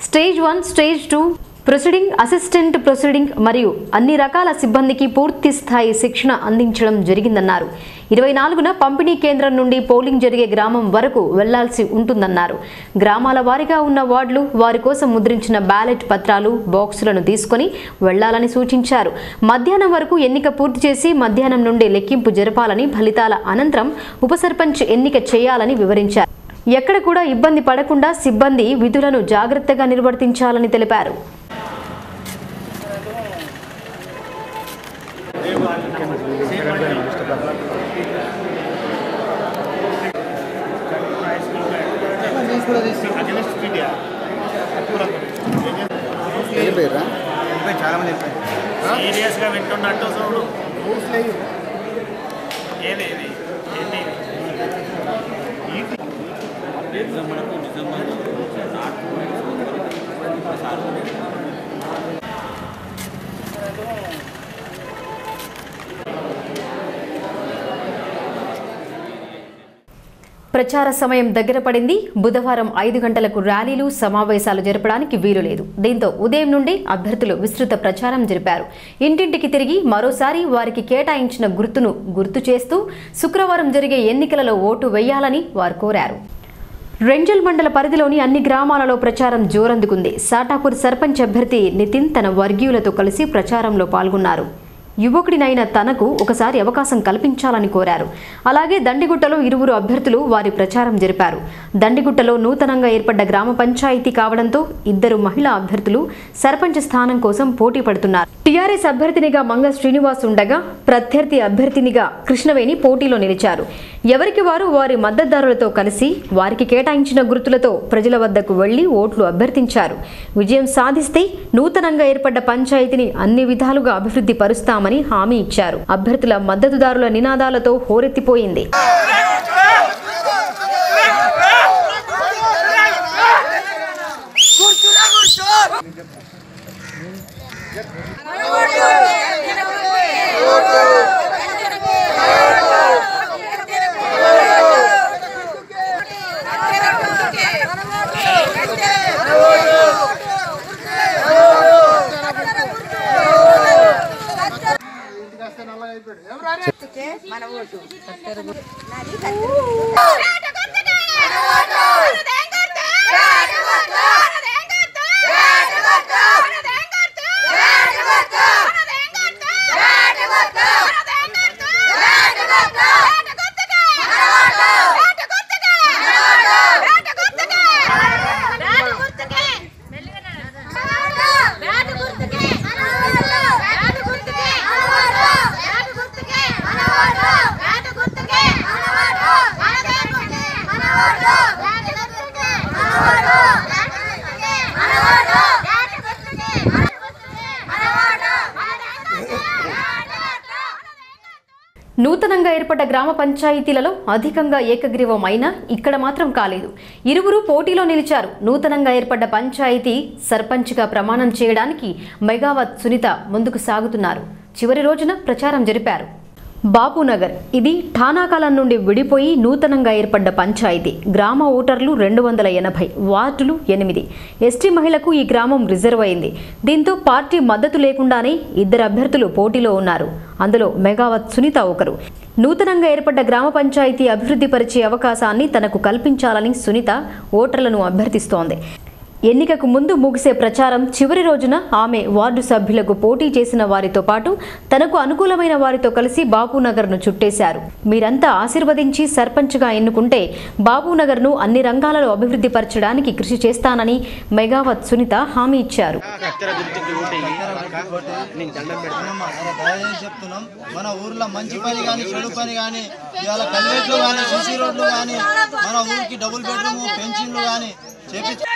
Stage 1, stage 2, proceeding, assistant proceeding మరియు అన్ని రకాల సిబ్బందికి పూర్తి స్థాయి శిక్షణ అందించడం జరిగిందన్నారు. 24న పంపిణీ కేంద్రం నుండి పోలింగ్ జరిగే గ్రామం వరకు వెళ్లాల్సి ఉంటుందన్నారు. గ్రామాల వారీగా ఉన్న వార్డులు వారి కోసం ముద్రించిన బ్యాలెట్ పత్రాలు, బాక్సులను తీసుకుని వెళ్లాలని సూచించారు. మధ్యాహ్నం వరకు ఎన్నిక పూర్తి చేసి మధ్యాహ్నం నుండి లెక్కింపు జరపాలని, ఫలితాల అనంతరం ఉప సర్పంచ్ ఎన్నిక చేయాలని వివరించారు. ఎక్కడ కూడా ఇబ్బంది పడకుండా సిబ్బంది విధులను జాగ్రత్తగా నిర్వర్తించాలని తెలిపారు. సీరియస్గా వింటున్నట్టు చూడు ఏది ప్రచార సమయం దగ్గర పడింది. బుధవారం 5 గంటలకు ర్యాలీలు సమావేశాలు జరపడానికి వీలు లేదు. దీంతో ఉదయం నుండి అభ్యర్థులు విస్తృత ప్రచారం జరిపారు. ఇంటింటికి తిరిగి మరోసారి వారికి కేటాయించిన గుర్తును గుర్తు చేస్తూ శుక్రవారం జరిగే ఎన్నికలలో ఓటు వేయాలని వారు కోరారు. రెంజల్ మండల పరిధిలోని అన్ని గ్రామాలలో ప్రచారం జోరందుకుంది. సాటాపూర్ సర్పంచ్ అభ్యర్థి నితిన్ తన వర్గీయులతో కలిసి ప్రచారంలో పాల్గొన్నారు. యువకుడినైన తనకు ఒకసారి అవకాశం కల్పించాలని కోరారు. అలాగే దండిగుట్టలో 2 అభ్యర్థులు వారి ప్రచారం జరిపారు. దండిగుట్టలో నూతనంగా ఏర్పడ్డ గ్రామ పంచాయతీ కావడంతో 2 మహిళా అభ్యర్థులు సర్పంచ్ స్థానం కోసం పోటీ పడుతున్నారు. టీఆర్ఎస్ అభ్యర్థినిగా మంగ శ్రీనివాస్ ఉండగా ప్రత్యర్థి అభ్యర్థినిగా కృష్ణవేణి పోటీలో నిలిచారు. ఎవరికి వారు వారి మద్దతుదారులతో కలిసి వారికి కేటాయించిన గుర్తులతో ప్రజల వద్దకు వెళ్లి ఓట్లు అభ్యర్థించారు. విజయం సాధిస్తే నూతనంగా ఏర్పడ్డ పంచాయతీని అన్ని విధాలుగా అభివృద్ధి పరుస్తామని హామీ ఇచ్చారు. అభ్యర్థుల మద్దతుదారుల నినాదాలతో హోరెత్తిపోయింది. మన ఓటు నూతనంగా ఏర్పడ్డ గ్రామ పంచాయతీలలో అధికంగా ఏకగ్రీవం అయినా ఇక్కడ మాత్రం కాలేదు. 2 పోటీలో నిలిచారు. నూతనంగా ఏర్పడ్డ పంచాయతీ సర్పంచ్గా ప్రమాణం చేయడానికి మెగావత్ సునీత ముందుకు సాగుతున్నారు. చివరి రోజున ప్రచారం జరిపారు. బాపునగర్ ఇది ఠానాకాలం నుండి విడిపోయి నూతనంగా ఏర్పడ్డ పంచాయతీ. గ్రామ ఓటర్లు 280, వార్డులు 8. ఎస్టీ మహిళకు ఈ గ్రామం రిజర్వ్ అయింది. దీంతో పార్టీ మద్దతు లేకుండానే 2 అభ్యర్థులు పోటీలో ఉన్నారు. అందులో మెగావత్ సునీత ఒకరు. నూతనంగా ఏర్పడ్డ గ్రామ పంచాయతీ అభివృద్ధి పరిచే అవకాశాన్ని తనకు కల్పించాలని సునీత ఓటర్లను అభ్యర్థిస్తోంది. ఎన్నికకు ముందు ముగిసే ప్రచారం చివరి రోజున ఆమె వార్డు సభ్యులకు పోటీ చేసిన వారితో పాటు తనకు అనుకూలమైన వారితో కలిసి బాపునగర్ను చుట్టేశారు. మీరంతా ఆశీర్వదించి సర్పంచ్గా ఎన్నుకుంటే బాపునగర్ను అన్ని రంగాలలో అభివృద్ధి పరచడానికి కృషి చేస్తానని మెగావత్ సునీత హామీ ఇచ్చారు. మన ఊర్లో మంచి పని కానీ చెడు పని కానీ ఇవాళ కల్వెట్లు కానీ సిసి రోడ్లు కానీ మన ఊరికి డబుల్ బెడ్రూమ్ పెన్షన్లు కానీ చేపించి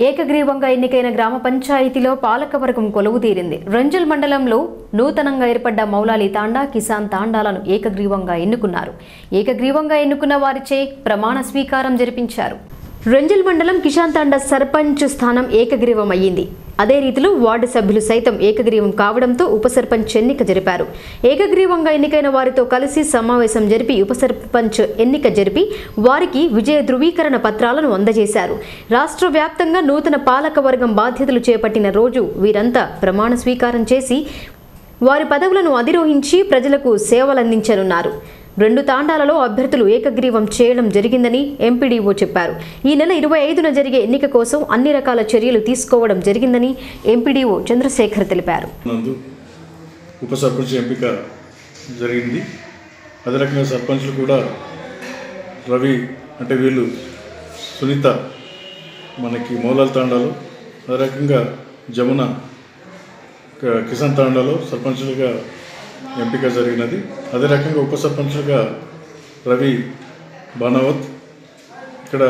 ఏకగ్రీవంగా ఎన్నికైన గ్రామ పంచాయతీలో పాలకవర్గం కొలువు తీరింది. రెంజల్ మండలంలో నూతనంగా ఏర్పడ్డ మౌలాలి తాండా, కిసాన్ తాండాలను ఏకగ్రీవంగా ఎన్నుకున్నారు. ఏకగ్రీవంగా ఎన్నుకున్న వారిచే ప్రమాణ స్వీకారం జరిపించారు. రెంజల్ మండలం కిసాన్ తాండా సర్పంచ్ స్థానం ఏకగ్రీవం అయ్యింది. అదే రీతిలో వార్డు సభ్యులు సైతం ఏకగ్రీవం కావడంతో ఉప సర్పంచ్ ఎన్నిక జరిపారు. ఏకగ్రీవంగా ఎన్నికైన వారితో కలిసి సమావేశం జరిపి ఉప సర్పంచ్ ఎన్నిక జరిపి వారికి విజయ ధృవీకరణ పత్రాలను అందజేశారు. రాష్ట్ర వ్యాప్తంగా నూతన పాలక వర్గం బాధ్యతలు చేపట్టిన రోజు వీరంతా ప్రమాణ స్వీకారం చేసి వారి పదవులను అధిరోహించి ప్రజలకు సేవలందించనున్నారు. 2 తాండాలలో అభ్యర్థులు ఏకగ్రీవం చేయడం జరిగిందని ఎంపీడీఓ చెప్పారు. ఈ నెల 25న జరిగే ఎన్నిక కోసం అన్ని రకాల చర్యలు తీసుకోవడం జరిగిందని ఎంపీడీఓ చంద్రశేఖర్ తెలిపారు. ఉప సర్పంచ్ ఎంపిక జరిగింది. అదే రకంగా సర్పంచ్లు కూడా రవి అంటే వీళ్ళు సునీత మనకి మౌలాల తాండాలో, అదే రకంగా జమున కిసాన్ తాండాలో సర్పంచులుగా ఎంపిక జరిగినది. అదే రకంగా ఉప సర్పంచులుగా రవి బానావత్ ఇక్కడ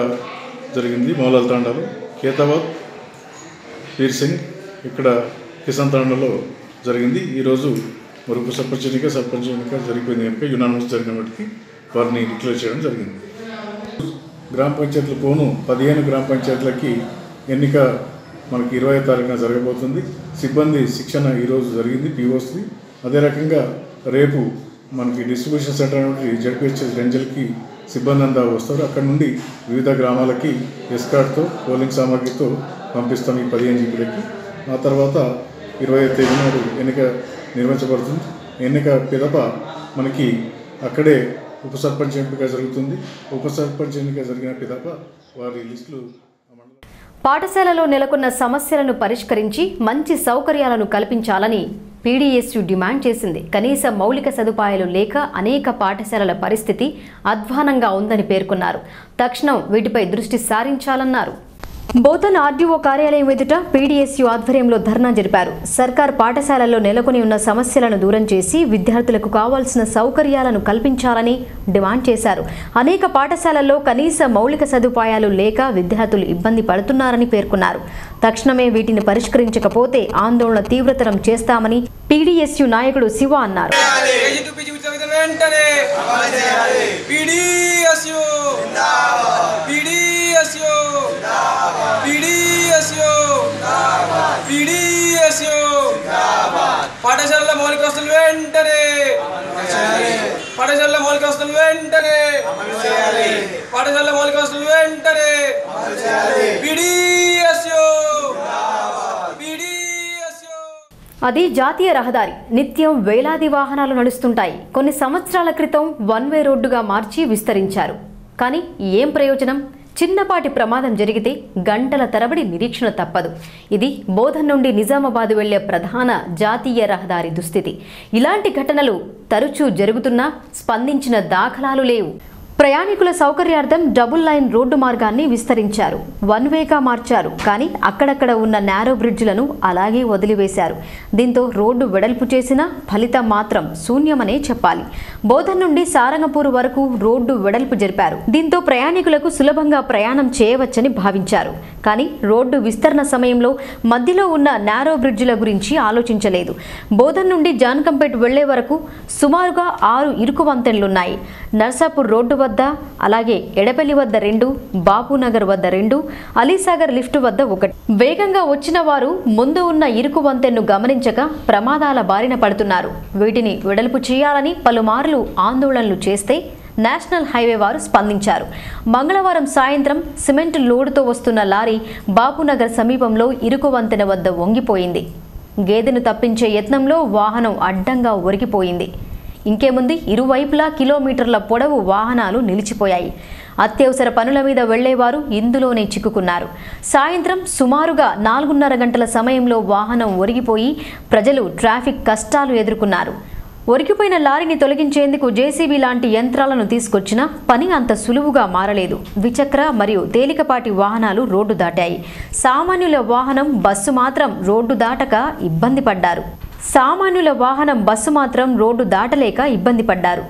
జరిగింది మౌలాల తాండాలో, కేతావత్ వీర్ సింగ్ ఇక్కడ కిసాన్ తాండాలో జరిగింది. ఈరోజు మరి ఉప సర్పంచ్ ఎన్నిక జరిగిపోయింది కనుక యునానిమస్ జరిగినప్పటికీ వారిని డిక్లేర్ చేయడం జరిగింది. గ్రామ పంచాయతీలు పోను 15 గ్రామ పంచాయతీలకి ఎన్నిక మనకి 20వ తారీఖున జరగబోతుంది. సిబ్బంది శిక్షణ ఈరోజు జరిగింది పిఓస్ది. అదే రకంగా రేపు మనకి డిస్ట్రిబ్యూషన్ సెంటర్ నుండి జడ్పీహెచ్ఎస్ రెంజల్కి సిబ్బంది అంతా వస్తారు. అక్కడ నుండి వివిధ గ్రామాలకి ఎస్కార్ట్తో పోలింగ్ సామాగ్రితో పంపిస్తాం ఈ 15 జీబీలకి. ఆ తర్వాత 20వ తేదీ నాడు ఎన్నిక నిర్వహించబడుతుంది. ఎన్నిక పిదప మనకి అక్కడే ఉప సర్పంచ్ ఎంపిక జరుగుతుంది. ఉప సర్పంచ్ ఎన్నిక జరిగిన పిదప వారి లిస్టులు పాఠశాలలో నెలకొన్న సమస్యలను పరిష్కరించి మంచి సౌకర్యాలను కల్పించాలని పీడీఎస్యు డిమాండ్ చేసింది. కనీస మౌలిక సదుపాయాలు లేక అనేక పాఠశాలల పరిస్థితి అధ్వానంగా ఉందని పేర్కొన్నారు. తక్షణం వీటిపై దృష్టి సారించాలన్నారు. బోధన్ ఆర్డీఓ కార్యాలయం ఎదుట పీడీఎస్యు ఆధ్వర్యంలో ధర్నా జరిపారు. సర్కార్ పాఠశాలల్లో నెలకొని ఉన్న సమస్యలను దూరం చేసి విద్యార్థులకు కావాల్సిన సౌకర్యాలను కల్పించాలని డిమాండ్ చేశారు. అనేక పాఠశాలల్లో కనీస మౌలిక సదుపాయాలు లేక విద్యార్థులు ఇబ్బంది పడుతున్నారని పేర్కొన్నారు. తక్షణమే వీటిని పరిష్కరించకపోతే ఆందోళన తీవ్రతరం చేస్తామని పీడీఎస్యు నాయకుడు శివ అన్నారు. పాఠశాల మౌలిక వసతులు వెంటనే, పాఠశాల మౌలిక వసతులు వెంటనే, పాఠశాల మౌలిక వసతులు వెంటనే. అది జాతీయ రహదారి. నిత్యం వేలాది వాహనాలు నడుస్తుంటాయి. కొన్ని సంవత్సరాల క్రితం వన్ వే రోడ్డుగా మార్చి విస్తరించారు. కానీ ఏం ప్రయోజనం? చిన్నపాటి ప్రమాదం జరిగితే గంటల తరబడి నిరీక్షణ తప్పదు. ఇది బోధన్ నుండి నిజామాబాద్ వెళ్లే ప్రధాన జాతీయ రహదారి దుస్థితి. ఇలాంటి ఘటనలు తరచూ జరుగుతున్నా స్పందించిన దాఖలాలు లేవు. ప్రయాణికుల సౌకర్యార్థం డబుల్ లైన్ రోడ్డు మార్గాన్ని విస్తరించారు. వన్ వేగా మార్చారు. కానీ అక్కడక్కడ ఉన్న నేరో బ్రిడ్జ్లను అలాగే వదిలివేశారు. దీంతో రోడ్డు వెడల్పు చేసిన ఫలితం మాత్రం శూన్యమనే చెప్పాలి. బోధన్ నుండి సారంగపూర్ వరకు రోడ్డు వెడల్పు జరిపారు. దీంతో ప్రయాణికులకు సులభంగా ప్రయాణం చేయవచ్చని భావించారు. కానీ రోడ్డు విస్తరణ సమయంలో మధ్యలో ఉన్న నేరో బ్రిడ్జ్ల గురించి ఆలోచించలేదు. బోధన్ నుండి జాన్కంపేట్ వెళ్లే వరకు సుమారుగా 6 ఇరుకు వంతెనలున్నాయి. నర్సాపూర్ రోడ్డు వద్ద, అలాగే ఎడపల్లి వద్ద 2, బాపునగర్ వద్ద 2, అలీసాగర్ లిఫ్ట్ వద్ద 1. వేగంగా వచ్చిన వారు ముందు ఉన్న ఇరుకు వంతెన్ను గమనించక ప్రమాదాల బారిన పడుతున్నారు. వీటిని వెడల్పు చేయాలని పలుమార్లు ఆందోళనలు చేస్తే నేషనల్ హైవే వారు స్పందించారు. మంగళవారం సాయంత్రం సిమెంట్ లోడుతో వస్తున్న లారీ బాపునగర్ సమీపంలో ఇరుకు వంతెన వద్ద వంగిపోయింది. గేదెను తప్పించే యత్నంలో వాహనం అడ్డంగా ఒరిగిపోయింది. ఇంకేముంది, ఇరువైపులా కిలోమీటర్ల పొడవు వాహనాలు నిలిచిపోయాయి. అత్యవసర పనుల మీద వెళ్లేవారు ఇందులోనే చిక్కుకున్నారు. సాయంత్రం సుమారుగా 4:30 గంటల సమయంలో వాహనం ఒరిగిపోయి ప్రజలు ట్రాఫిక్ కష్టాలు ఎదుర్కొన్నారు. ఒరిగిపోయిన లారీని తొలగించేందుకు జేసీబీ లాంటి యంత్రాలను తీసుకొచ్చినా పని అంత సులువుగా మారలేదు. ద్విచక్ర మరియు తేలికపాటి వాహనాలు రోడ్డు దాటాయి. సామాన్యుల వాహనం బస్సు మాత్రం రోడ్డు దాటక ఇబ్బంది పడ్డారు.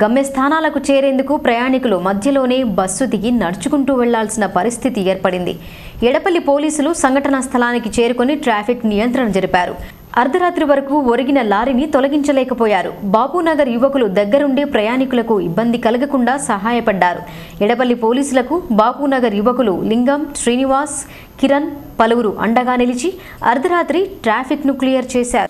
గమ్యస్థానాలకు చేరేందుకు ప్రయాణికులు మధ్యలోనే బస్సు దిగి నడుచుకుంటూ వెళ్లాల్సిన పరిస్థితి ఏర్పడింది. ఎడపల్లి పోలీసులు సంఘటనా స్థలానికి చేరుకొని ట్రాఫిక్ నియంత్రణ జరిపారు. అర్ధరాత్రి వరకు ఒరిగిన లారీని తొలగించలేకపోయారు. బాపునగర్ యువకులు దగ్గరుండి ప్రయాణికులకు ఇబ్బంది కలగకుండా సహాయపడ్డారు. ఎడపల్లి పోలీసులకు బాపునగర్ యువకులు లింగం, శ్రీనివాస్, కిరణ్ పలువురు అండగా నిలిచి అర్ధరాత్రి ట్రాఫిక్ను క్లియర్ చేశారు.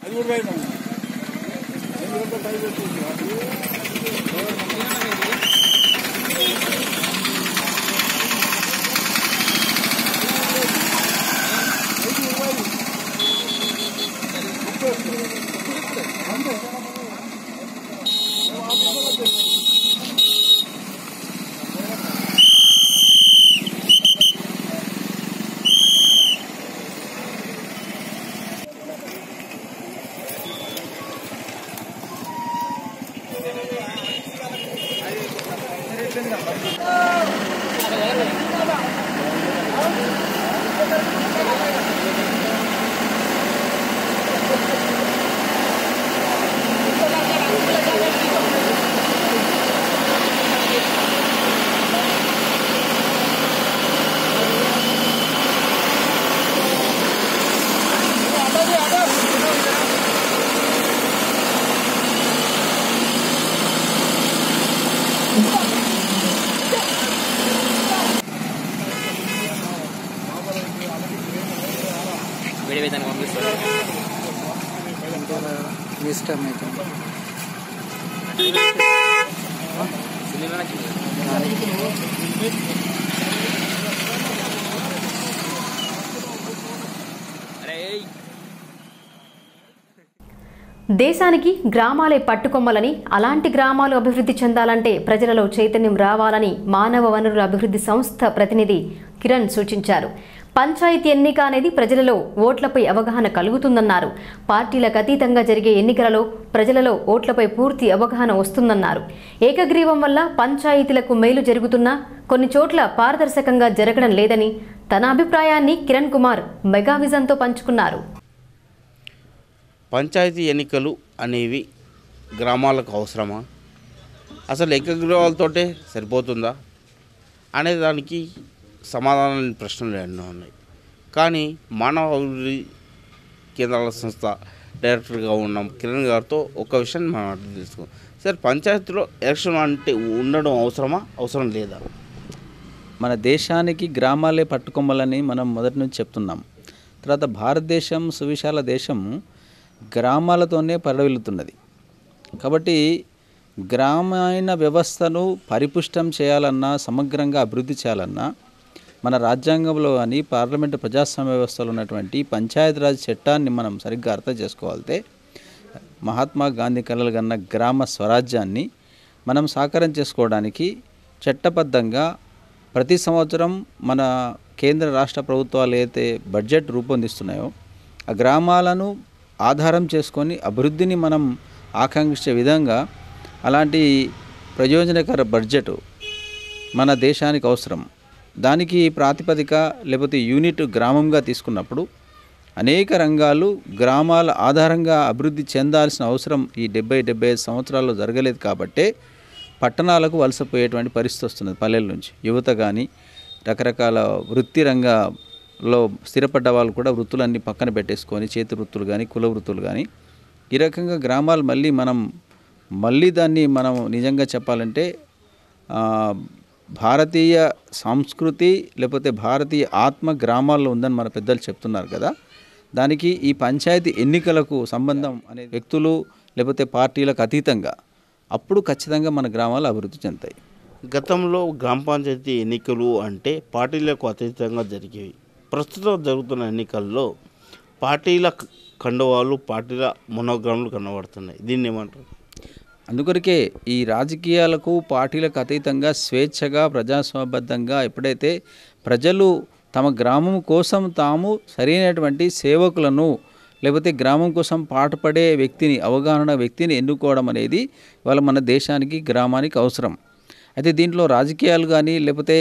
దేశానికి గ్రామాలే పట్టుకొమ్మలని, అలాంటి గ్రామాలు అభివృద్ధి చెందాలంటే ప్రజలలో చైతన్యం రావాలని మానవ వనరుల అభివృద్ధి సంస్థ ప్రతినిధి కిరణ్ సూచించారు. పంచాయతీ ఎన్నిక అనేది ప్రజలలో ఓట్లపై అవగాహన కలుగుతుందన్నారు. పార్టీలకు అతీతంగా జరిగే ఎన్నికలలో ప్రజలలో ఓట్లపై పూర్తి అవగాహన వస్తుందన్నారు. ఏకగ్రీవం వల్ల పంచాయతీలకు మేలు జరుగుతున్నా కొన్ని చోట్ల పారదర్శకంగా జరగడం లేదని తన అభిప్రాయాన్ని కిరణ్ కుమార్ మెగావిజన్తో పంచుకున్నారు. పంచాయతీ ఎన్నికలు అనేవి గ్రామాలకు అవసరమా, అసలు ఏకగ్రీవాలతోటే సరిపోతుందా అనే దానికి సమాధానం ప్రశ్నలు ఎన్నో ఉన్నాయి. కానీ మానవ అభివృద్ధి కేంద్రాల సంస్థ డైరెక్టర్గా ఉన్నాం కిరణ్ గారితో ఒక విషయాన్ని మనం అర్థం తెలుసుకుందాం. సార్, పంచాయతీలో ఎలక్షన్ అంటే ఉండడం అవసరమా, అవసరం లేదా? మన దేశానికి గ్రామాలే పట్టుకొమ్మలని మనం మొదటి నుంచి చెప్తున్నాం. తర్వాత భారతదేశం సువిశాల దేశం గ్రామాలతోనే పరిడవిల్లుతున్నది. కాబట్టి గ్రామీణ వ్యవస్థను పరిపుష్టం చేయాలన్నా, సమగ్రంగా అభివృద్ధి చేయాలన్నా మన రాజ్యాంగంలో కానీ పార్లమెంటు ప్రజాస్వామ్య వ్యవస్థలో ఉన్నటువంటి పంచాయతీరాజ్ చట్టాన్ని మనం సరిగ్గా అర్థం చేసుకోవాలితే మహాత్మా గాంధీ కలలు కన్న గ్రామ స్వరాజ్యాన్ని మనం సాకారం చేసుకోవడానికి చట్టబద్ధంగా ప్రతి సంవత్సరం మన కేంద్ర రాష్ట్ర ప్రభుత్వాలు అయితే బడ్జెట్ రూపొందిస్తున్నాయో ఆ గ్రామాలను ఆధారం చేసుకొని అభివృద్ధిని మనం ఆకాంక్షించే విధంగా అలాంటి ప్రయోజనకర బడ్జెట్ మన దేశానికి అవసరం. దానికి ప్రాతిపదిక లేకపోతే యూనిట్ గ్రామంగా తీసుకున్నప్పుడు అనేక రంగాలు గ్రామాల ఆధారంగా అభివృద్ధి చెందాల్సిన అవసరం ఈ 70-75 సంవత్సరాల్లో జరగలేదు. కాబట్టే పట్టణాలకు వలసపోయేటువంటి పరిస్థితి వస్తున్నది. పల్లెల నుంచి యువత కానీ రకరకాల వృత్తి రంగంలో స్థిరపడ్డ వాళ్ళు కూడా వృత్తులన్నీ పక్కన పెట్టేసుకొని చేతి వృత్తులు కానీ కుల వృత్తులు కానీ ఈ రకంగా గ్రామాలు మళ్ళీ దాన్ని మనం నిజంగా చెప్పాలంటే భారతీయ సంస్కృతి లేకపోతే భారతీయ ఆత్మ గ్రామాల్లో ఉందని మన పెద్దలు చెప్తున్నారు కదా. దానికి ఈ పంచాయతీ ఎన్నికలకు సంబంధం అనే వ్యక్తులు లేకపోతే పార్టీలకు అతీతంగా అప్పుడు ఖచ్చితంగా మన గ్రామాలు అభివృద్ధి చెందుతాయి. గతంలో గ్రామ పంచాయతీ ఎన్నికలు అంటే పార్టీలకు అతీతంగా జరిగేవి. ప్రస్తుతం జరుగుతున్న ఎన్నికల్లో పార్టీల కండువాలు, పార్టీల మొనోగ్రాములు కనబడుతున్నాయి. దీన్ని ఏమంటారు? అందుకొరకే ఈ రాజకీయాలకు పార్టీలకు అతీతంగా స్వేచ్ఛగా ప్రజాస్వామ్యబద్ధంగా ఎప్పుడైతే ప్రజలు తమ గ్రామం కోసం తాము సరైనటువంటి సేవకులను లేకపోతే గ్రామం కోసం పాటుపడే వ్యక్తిని అవగాహన వ్యక్తిని ఎన్నుకోవడం అనేది ఇవాళ మన దేశానికి గ్రామానికి అవసరం. అయితే దీంట్లో రాజకీయాలు కానీ లేకపోతే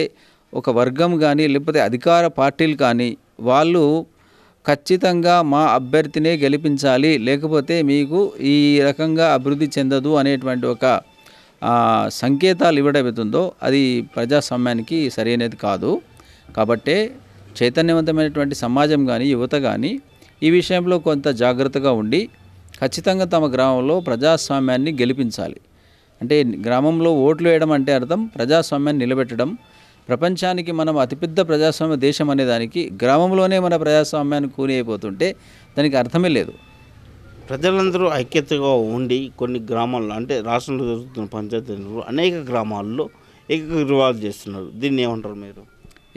ఒక వర్గం కానీ లేకపోతే అధికార పార్టీలు కానీ వాళ్ళు ఖచ్చితంగా మా అభ్యర్థినే గెలిపించాలి లేకపోతే మీకు ఈ రకంగా అభివృద్ధి చెందదు అనేటువంటి ఒక సంకేతాలు ఇవ్వడం అవుతుందో అది ప్రజాస్వామ్యానికి సరైనది కాదు. కాబట్టే చైతన్యవంతమైనటువంటి సమాజం కానీ యువత కానీ ఈ విషయంలో కొంత జాగ్రత్తగా ఉండి ఖచ్చితంగా తమ గ్రామంలో ప్రజాస్వామ్యాన్ని గెలిపించాలి. అంటే గ్రామంలో ఓట్లు వేయడం అంటే అర్థం ప్రజాస్వామ్యాన్ని నిలబెట్టడం. ప్రపంచానికి మనం అతిపెద్ద ప్రజాస్వామ్య దేశం అనేదానికి గ్రామంలోనే మన ప్రజాస్వామ్యాన్ని కూని అయిపోతుంటే దానికి అర్థమే లేదు. ప్రజలందరూ ఐక్యతగా ఉండి కొన్ని గ్రామాల్లో అంటే రాష్ట్రంలో జరుగుతున్న పంచాయతీలు అనేక గ్రామాల్లో ఏకగ్రీవాలు చేస్తున్నారు. దీన్ని ఏమంటారు మీరు?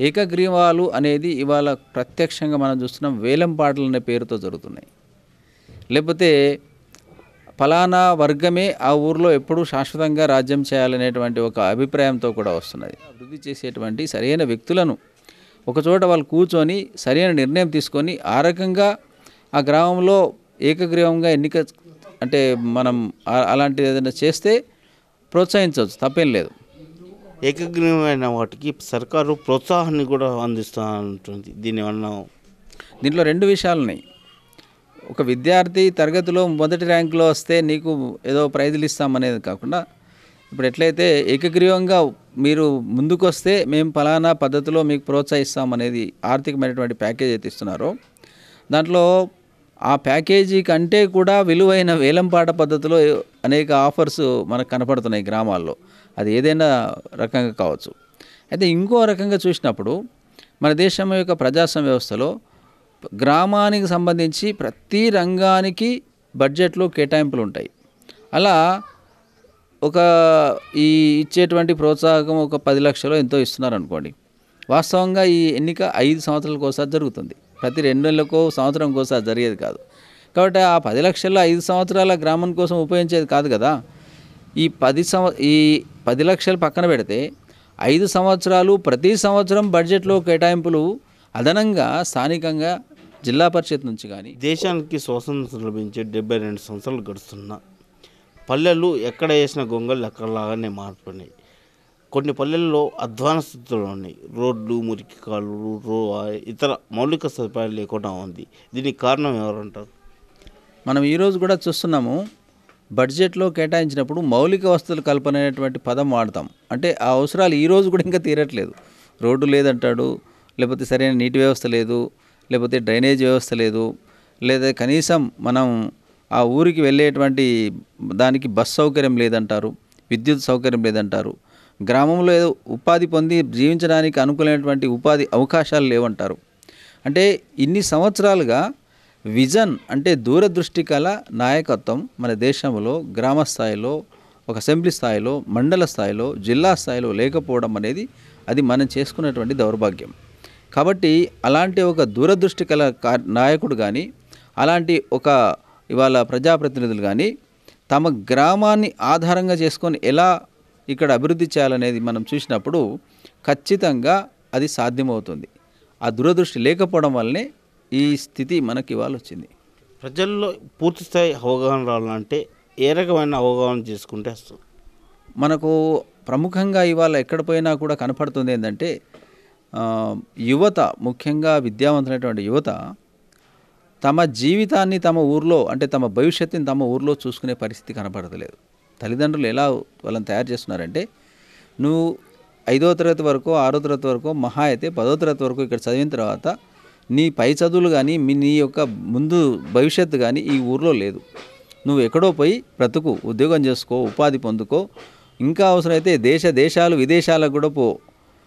ఏకగ్రీవాలు అనేది ఇవాళ ప్రత్యక్షంగా మనం చూస్తున్నాం. వేలం పాటలు అనే పేరుతో జరుగుతున్నాయి. లేకపోతే ఫలానా వర్గమే ఆ ఊరిలో ఎప్పుడూ శాశ్వతంగా రాజ్యం చేయాలనేటువంటి ఒక అభిప్రాయంతో కూడా వస్తున్నది. అభివృద్ధి చేసేటువంటి సరైన వ్యక్తులను ఒకచోట వాళ్ళు కూర్చొని సరైన నిర్ణయం తీసుకొని ఆ రకంగా ఆ గ్రామంలో ఏకగ్రీవంగా ఎన్నిక అంటే మనం అలాంటిది ఏదైనా చేస్తే ప్రోత్సహించవచ్చు, తప్పేం లేదు. ఏకగ్రీవమైన వాటికి సర్కారు ప్రోత్సాహాన్ని కూడా అందిస్తూ ఉంటుంది. దీంట్లో 2 విషయాలు ఉన్నాయి. ఒక విద్యార్థి తరగతిలో మొదటి ర్యాంకులో వస్తే నీకు ఏదో ప్రైజులు ఇస్తామనేది కాకుండా ఇప్పుడు ఎట్లయితే ఏకగ్రీవంగా మీరు ముందుకు వస్తే మేము ఫలానా పద్ధతిలో మీకు ప్రోత్సహిస్తామనేది ఆర్థికమైనటువంటి ప్యాకేజ్ అయితే ఇస్తున్నారో దాంట్లో ఆ ప్యాకేజీ కంటే కూడా విలువైన వేలంపాట పద్ధతిలో అనేక ఆఫర్స్ మనకు కనపడుతున్నాయి గ్రామాల్లో. అది ఏదైనా రకంగా కావచ్చు. అయితే ఇంకో రకంగా చూసినప్పుడు మన దేశం యొక్క ప్రజాస్వామ్య వ్యవస్థలో గ్రామానికి సంబంధించి ప్రతి రంగానికి బడ్జెట్లో కేటాయింపులు ఉంటాయి. అలా ఒక ఈ ఇచ్చేటువంటి ప్రోత్సాహకం ఒక 10 లక్షలు ఎంతో ఇస్తున్నారు అనుకోండి. వాస్తవంగా ఈ ఎన్నిక 5 సంవత్సరాలకు ఒకసారి జరుగుతుంది. ప్రతి 2 నెలలకో సంవత్సరంకి ఒకసారి జరిగేది కాదు. కాబట్టి ఆ 10 లక్షల్లో 5 సంవత్సరాల గ్రామం కోసం ఉపయోగించేది కాదు కదా. ఈ 10 లక్షలు పక్కన పెడితే 5 సంవత్సరాలు ప్రతి సంవత్సరం బడ్జెట్లో కేటాయింపులు అదనంగా స్థానికంగా జిల్లా పరిషత్ నుంచి కానీ. దేశానికి స్వాతంత్రం లభించే 72 సంవత్సరాలు గడుస్తున్నా పల్లెలు ఎక్కడ వేసిన గొంగళ్ళు అక్కడలాగానే మారిపోయినాయి. కొన్ని పల్లెల్లో అధ్వాన స్థితిలో ఉన్నాయి. రోడ్లు, మురికి కాలువలు, ఇతర మౌలిక సదుపాయాలు లేకుండా ఉంది. దీనికి కారణం ఎవరంటారు? మనం ఈరోజు కూడా చూస్తున్నాము. బడ్జెట్లో కేటాయించినప్పుడు మౌలిక వసతులు కల్పన అనేటువంటి పదం వాడతాం. అంటే ఆ అవసరాలు ఈరోజు కూడా ఇంకా తీరట్లేదు. రోడ్డు లేదంటాడు, లేకపోతే సరైన నీటి వ్యవస్థ లేదు, లేకపోతే డ్రైనేజ్ వ్యవస్థ లేదు, లేదా కనీసం మనం ఆ ఊరికి వెళ్ళేటువంటి దానికి బస్ సౌకర్యం లేదంటారు, విద్యుత్ సౌకర్యం లేదంటారు, గ్రామంలో ఏదో ఉపాధి పొంది జీవించడానికి అనుకూలమైనటువంటి ఉపాధి అవకాశాలు లేవంటారు. అంటే ఇన్ని సంవత్సరాలుగా విజన్ అంటే దూరదృష్టి కల నాయకత్వం మన దేశంలో గ్రామ స్థాయిలో, ఒక అసెంబ్లీ స్థాయిలో, మండల స్థాయిలో, జిల్లా స్థాయిలో లేకపోవడం అనేది అది మనం చేసుకున్నటువంటి దౌర్భాగ్యం. కాబట్టి అలాంటి ఒక దూరదృష్టి కల నాయకుడు కానీ, అలాంటి ఒక ఇవాళ ప్రజాప్రతినిధులు కానీ తమ గ్రామాన్ని ఆధారంగా చేసుకొని ఎలా ఇక్కడ అభివృద్ధి చేయాలనేది మనం చూసినప్పుడు ఖచ్చితంగా అది సాధ్యమవుతుంది. ఆ దూరదృష్టి లేకపోవడం వల్లనే ఈ స్థితి మనకి ఇవాళ వచ్చింది. ప్రజల్లో పూర్తిస్థాయి అవగాహన రావాలంటే ఏ రకమైన అవగాహన చేసుకుంటే వస్తుంది? మనకు ప్రముఖంగా ఇవాళ ఎక్కడ పోయినా కూడా కనపడుతుంది ఏంటంటే యువత, ముఖ్యంగా విద్యావంతులైనటువంటి యువత తమ జీవితాన్ని తమ ఊర్లో, అంటే తమ భవిష్యత్తుని తమ ఊర్లో చూసుకునే పరిస్థితి కనపడతలేదు. తల్లిదండ్రులు ఎలా వాళ్ళని తయారు చేస్తున్నారంటే, నువ్వు 5వ తరగతి వరకు, 6వ తరగతి వరకు, మహా అయితే 10వ తరగతి వరకు ఇక్కడ చదివిన తర్వాత నీ పై చదువులు కానీ నీ యొక్క ముందు భవిష్యత్తు కానీ ఈ ఊర్లో లేదు. నువ్వు ఎక్కడో పోయి బ్రతుకు, ఉద్యోగం చేసుకో, ఉపాధి పొందుకో, ఇంకా అవసరమైతే దేశాలు విదేశాలకు కూడా పో,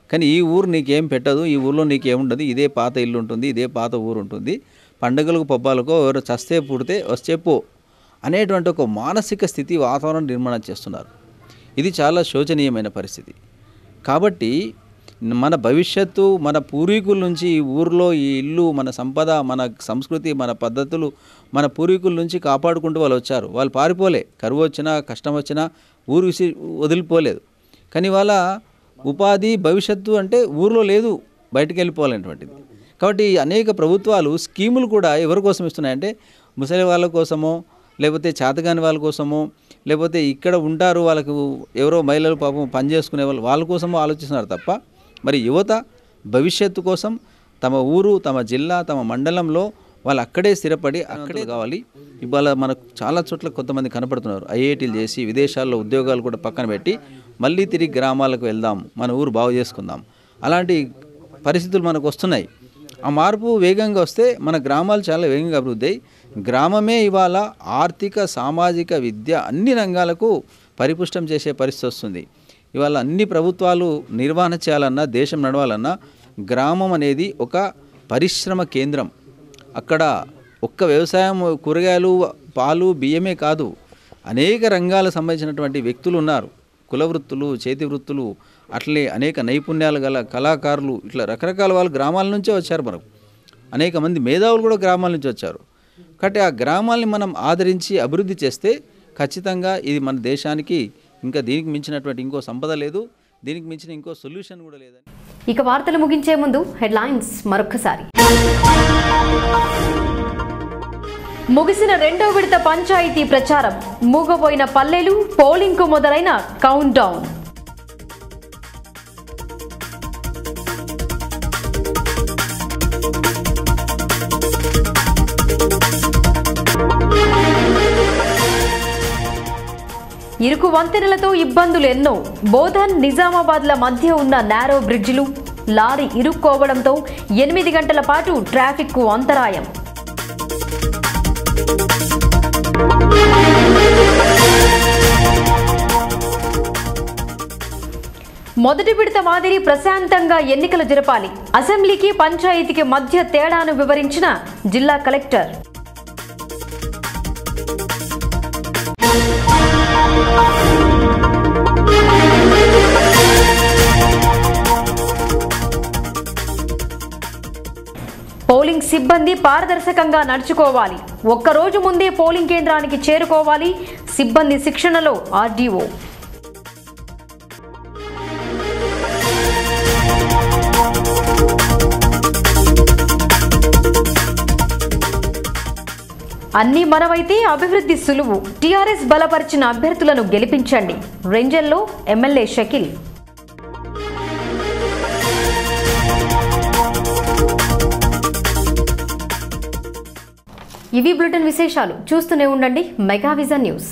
కానీ ఈ ఊరు నీకేం పెట్టదు, ఈ ఊర్లో నీకేముండదు, ఇదే పాత ఇల్లు ఉంటుంది, ఇదే పాత ఊరు ఉంటుంది, పండుగలకు పబ్బాలకు ఎవరు చస్తే పుడితే వస్తే పో అనేటువంటి ఒక మానసిక స్థితి వాతావరణం నిర్మాణం చేస్తున్నారు. ఇది చాలా శోచనీయమైన పరిస్థితి. కాబట్టి మన భవిష్యత్తు, మన పూర్వీకుల నుంచి ఈ ఊరిలో ఈ ఇల్లు, మన సంపద, మన సంస్కృతి, మన పద్ధతులు మన పూర్వీకుల నుంచి కాపాడుకుంటూ వాళ్ళు వచ్చారు. వాళ్ళు పారిపోలే, కరువు వచ్చినా కష్టం వచ్చినా ఊరు వదిలిపోలేదు. కానీ వాళ్ళ ఉపాధి భవిష్యత్తు అంటే ఊరిలో లేదు, బయటకు వెళ్ళిపోవాలనేటువంటిది. కాబట్టి అనేక ప్రభుత్వాలు స్కీములు కూడా ఎవరి కోసం ఇస్తున్నాయంటే ముసలి వాళ్ళ కోసమో, లేకపోతే చేతగాని వాళ్ళ కోసమో, లేకపోతే ఇక్కడ ఉంటారు వాళ్ళకు ఎవరో మహిళలు పాపం పని చేసుకునే వాళ్ళ కోసమో ఆలోచిస్తున్నారు తప్ప మరి యువత భవిష్యత్తు కోసం తమ ఊరు, తమ జిల్లా, తమ మండలంలో వాళ్ళు అక్కడే స్థిరపడి అక్కడే కావాలి. ఇవాళ మనకు చాలా చోట్ల కొంతమంది కనపడుతున్నారు, ఐఐటీలు చేసి విదేశాల్లో ఉద్యోగాలు కూడా పక్కన పెట్టి మళ్ళీ తిరిగి గ్రామాలకు వెళ్దాం, మన ఊరు బాగు చేసుకుందాం, అలాంటి పరిస్థితులు మనకు వస్తున్నాయి. ఆ మార్పు వేగంగా వస్తే మన గ్రామాలు చాలా వేగంగా అభివృద్ధి అయ్యి గ్రామమే ఇవాళ ఆర్థిక, సామాజిక, విద్య అన్ని రంగాలకు పరిపుష్టం చేసే పరిస్థితి వస్తుంది. ఇవాళ అన్ని ప్రభుత్వాలు నిర్వహణ చేయాలన్నా, దేశం నడవాలన్నా గ్రామం అనేది ఒక పరిశ్రమ కేంద్రం. అక్కడ ఒక్క వ్యవసాయం, కూరగాయలు, పాలు, బియ్యమే కాదు, అనేక రంగాలకు సంబంధించినటువంటి వ్యక్తులు ఉన్నారు. కుల వృత్తులు, చేతి వృత్తులు, అట్లే అనేక నైపుణ్యాలు గల కళాకారులు, ఇట్లా రకరకాల వాళ్ళు గ్రామాల నుంచే వచ్చారు. మనకు అనేక మంది మేధావులు కూడా గ్రామాల నుంచి వచ్చారు. కాబట్టి ఆ గ్రామాల్ని మనం ఆదరించి అభివృద్ధి చేస్తే ఖచ్చితంగా ఇది మన దేశానికి ఇంకా దీనికి మించినటువంటి ఇంకో సంపద లేదు, దీనికి మించిన ఇంకో సొల్యూషన్ కూడా లేదని. ఇక వార్తలు ముగించే ముందు హెడ్లైన్స్ మరొకసారి. ముగిసిన 2వ విడత పంచాయతీ ప్రచారం, మూగపోయిన పల్లెలు, పోలింగ్కు మొదలైన కౌంట్ డౌన్. ఇరుకు వంతెనలతో ఇబ్బందులు ఎన్నో. బోధన్ నిజామాబాద్ల మధ్య ఉన్న నారో బ్రిడ్జిలు లారీ ఇరుక్కోవడంతో 8 గంటల పాటు ట్రాఫిక్కు అంతరాయం. మొదటి విడత మాదిరి ప్రశాంతంగా ఎన్నికలు జరపాలి. అసెంబ్లీకి పంచాయతీకి మధ్య తేడాను వివరించిన జిల్లా కలెక్టర్. పోలింగ్ సిబ్బంది పారదర్శకంగా నడుచుకోవాలి. ఒక్కరోజు ముందే పోలింగ్ కేంద్రానికి చేరుకోవాలి. సిబ్బంది శిక్షణలో ఆర్డీఓ. అన్నీ మనవైతే అభివృద్ధి సులువు. టీఆర్ఎస్ బలపరిచిన అభ్యర్థులను గెలిపించండి. రెంజల్లో ఎమ్మెల్యే షకీల్. ఇవి బులెటిన్ విశేషాలు. చూస్తూనే ఉండండి మెగా విజన్ న్యూస్.